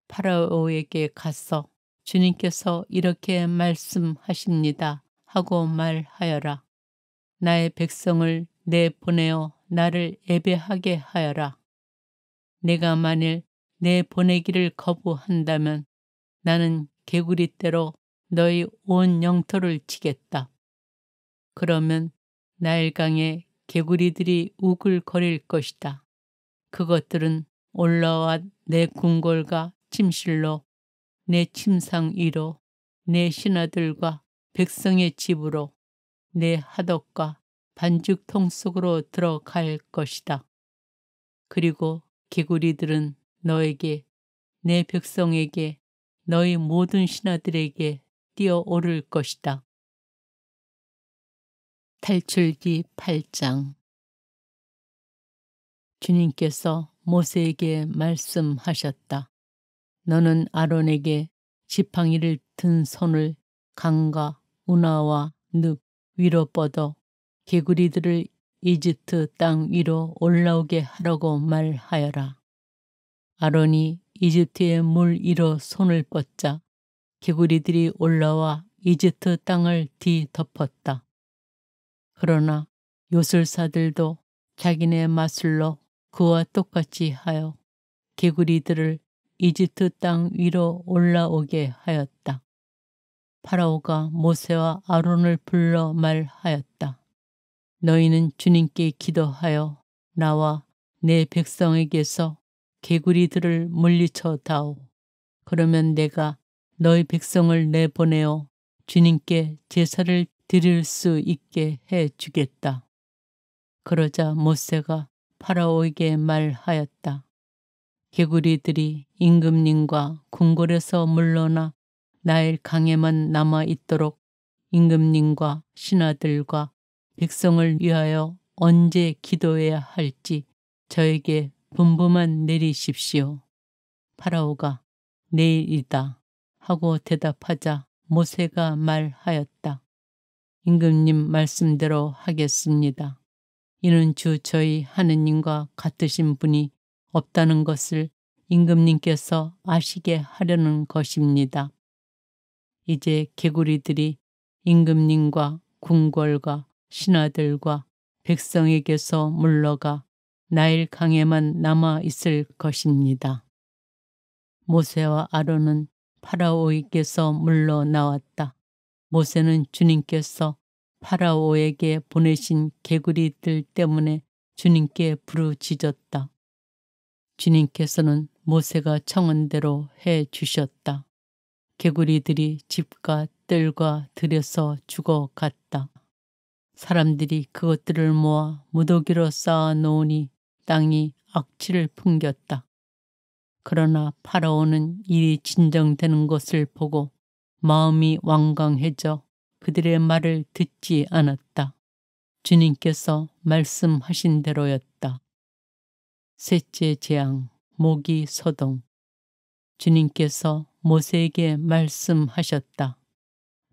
파라오에게 가서 주님께서 이렇게 말씀하십니다 하고 말하여라. 나의 백성을 내보내어 나를 예배하게 하여라. 내가 만일 내 보내기를 거부한다면 나는 개구리떼로 너희 온 영토를 치겠다. 그러면 나일강에 개구리들이 우글거릴 것이다. 그것들은 올라와 내 궁궐과 침실로, 내 침상 위로, 내 신하들과 백성의 집으로, 내 하덕과 반죽통 속으로 들어갈 것이다. 그리고 개구리들은 너에게, 내 백성에게, 너희 모든 신하들에게 뛰어오를 것이다. 탈출기 8장. 주님께서 모세에게 말씀하셨다. 너는 아론에게 지팡이를 든 손을 강과 운하와 늪 위로 뻗어 개구리들을 이집트 땅 위로 올라오게 하라고 말하여라. 아론이 이집트의 물 위로 손을 뻗자 개구리들이 올라와 이집트 땅을 뒤덮었다. 그러나 요술사들도 자기네 마술로 그와 똑같이 하여 개구리들을 이집트 땅 위로 올라오게 하였다. 파라오가 모세와 아론을 불러 말하였다. 너희는 주님께 기도하여 나와 내 백성에게서 개구리들을 물리쳐 다오. 그러면 내가 너희 백성을 내보내어 주님께 제사를 드릴 수 있게 해 주겠다. 그러자 모세가 파라오에게 말하였다. 개구리들이 임금님과 궁궐에서 물러나 나일 강에만 남아 있도록 임금님과 신하들과 백성을 위하여 언제 기도해야 할지 저에게 분부만 내리십시오. 파라오가 내일이다 하고 대답하자 모세가 말하였다. 임금님 말씀대로 하겠습니다. 이는 주 저희 하느님과 같으신 분이 없다는 것을 임금님께서 아시게 하려는 것입니다. 이제 개구리들이 임금님과 궁궐과 신하들과 백성에게서 물러가 나일 강에만 남아 있을 것입니다. 모세와 아론은 파라오에게서 물러나왔다. 모세는 주님께서 파라오에게 보내신 개구리들 때문에 주님께 부르짖었다. 주님께서는 모세가 청한 대로 해 주셨다. 개구리들이 집과 뜰과 들에서 죽어갔다. 사람들이 그것들을 모아 무더기로 쌓아 놓으니 땅이 악취를 풍겼다. 그러나 파라오는 일이 진정되는 것을 보고 마음이 완강해져 그들의 말을 듣지 않았다. 주님께서 말씀하신 대로였다. 셋째 재앙, 모기 소동. 주님께서 모세에게 말씀하셨다.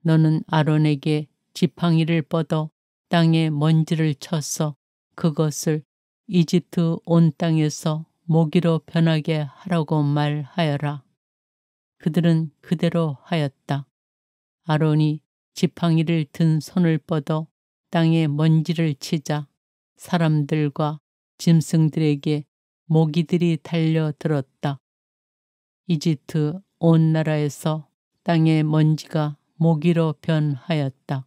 너는 아론에게 지팡이를 뻗어 땅에 먼지를 쳐서 그것을 이집트 온 땅에서 모기로 변하게 하라고 말하여라. 그들은 그대로 하였다. 아론이 지팡이를 든 손을 뻗어 땅에 먼지를 치자 사람들과 짐승들에게 모기들이 달려들었다. 이집트 온 나라에서 땅의 먼지가 모기로 변하였다.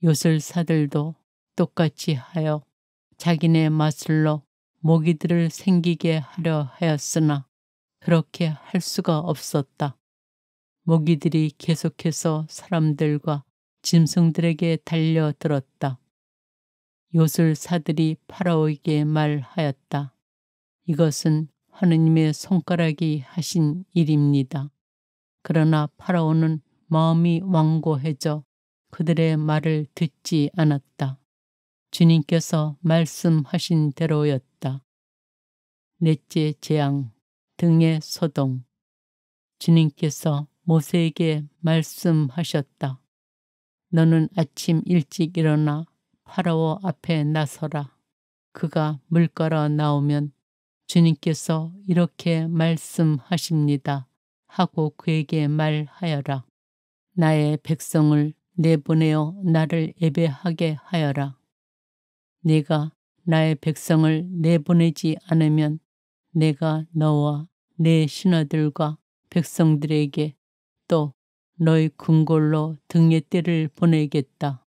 요술사들도 똑같이 하여 자기네 마술로 모기들을 생기게 하려 하였으나 그렇게 할 수가 없었다. 모기들이 계속해서 사람들과 짐승들에게 달려들었다. 요술사들이 파라오에게 말하였다. 이것은 하느님의 손가락이 하신 일입니다. 그러나 파라오는 마음이 완고해져 그들의 말을 듣지 않았다. 주님께서 말씀하신 대로였다. 넷째 재앙, 등의 소동. 주님께서 모세에게 말씀하셨다. 너는 아침 일찍 일어나 파라오 앞에 나서라. 그가 물가로 나오면 주님께서 이렇게 말씀하십니다. 하고 그에게 말하여라. 나의 백성을 내보내어 나를 예배하게 하여라. 네가 나의 백성을 내보내지 않으면 내가 너와 내 신하들과 백성들에게 또 너희 궁궐로 등의 떼를 보내겠다.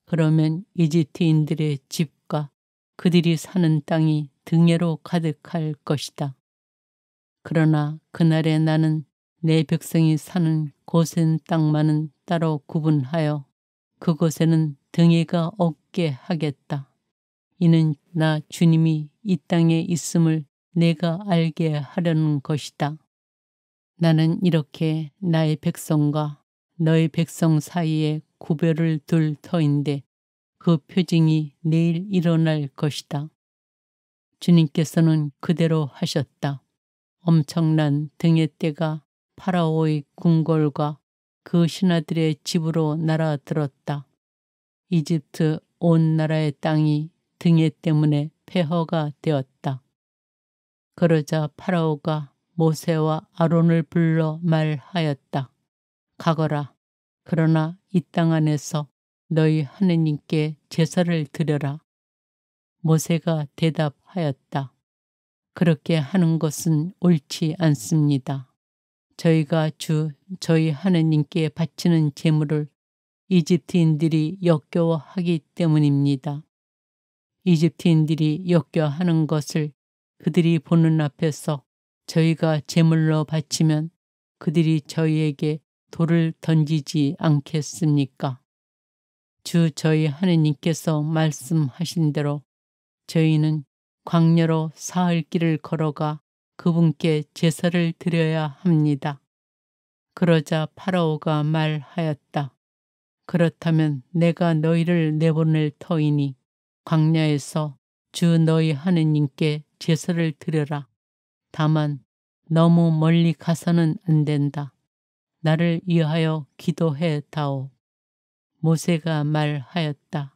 그러면 이집트인들의 집과 그들이 사는 땅이 등에로 가득할 것이다. 그러나 그날에 나는 내 백성이 사는 고센 땅만은 따로 구분하여 그곳에는 등에가 없게 하겠다. 이는 나 주님이 이 땅에 있음을 내가 알게 하려는 것이다. 나는 이렇게 나의 백성과 너의 백성 사이에 구별을 둘 터인데 그 표징이 내일 일어날 것이다. 주님께서는 그대로 하셨다. 엄청난 등의 떼가 파라오의 궁궐과 그 신하들의 집으로 날아들었다. 이집트 온 나라의 땅이 등의 때문에 폐허가 되었다. 그러자 파라오가 모세와 아론을 불러 말하였다. 가거라. 그러나 이 땅 안에서 너희 하느님께 제사를 드려라. 모세가 대답하였다. 그렇게 하는 것은 옳지 않습니다. 저희가 저희 하느님께 바치는 제물을 이집트인들이 역겨워하기 때문입니다. 이집트인들이 역겨워하는 것을 그들이 보는 앞에서 저희가 제물로 바치면 그들이 저희에게 돌을 던지지 않겠습니까? 주 저희 하느님께서 말씀하신 대로 저희는 광야로 사흘 길을 걸어가 그분께 제사를 드려야 합니다. 그러자 파라오가 말하였다. 그렇다면 내가 너희를 내보낼 터이니 광야에서 주 너희 하느님께 제사를 드려라. 다만 너무 멀리 가서는 안 된다. 나를 위하여 기도해 다오. 모세가 말하였다.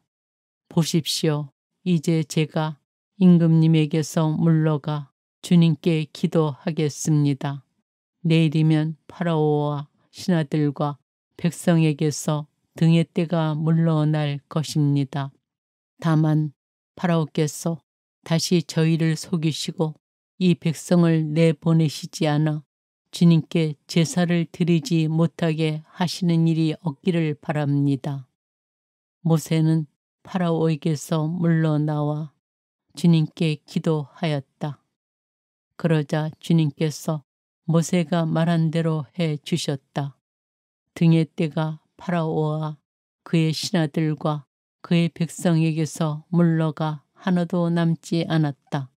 보십시오. 이제 제가 임금님에게서 물러가 주님께 기도하겠습니다. 내일이면 파라오와 신하들과 백성에게서 등의 떼가 물러날 것입니다. 다만 파라오께서 다시 저희를 속이시고 이 백성을 내보내시지 않아 주님께 제사를 드리지 못하게 하시는 일이 없기를 바랍니다. 모세는 파라오에게서 물러나와 주님께 기도하였다. 그러자 주님께서 모세가 말한 대로 해 주셨다. 등의 떼가 파라오와 그의 신하들과 그의 백성에게서 물러가 하나도 남지 않았다.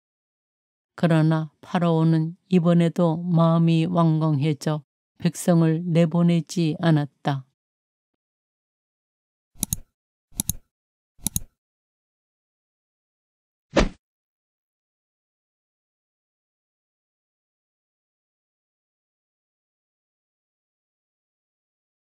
그러나 파라오는 이번에도 마음이 완강해져 백성을 내보내지 않았다.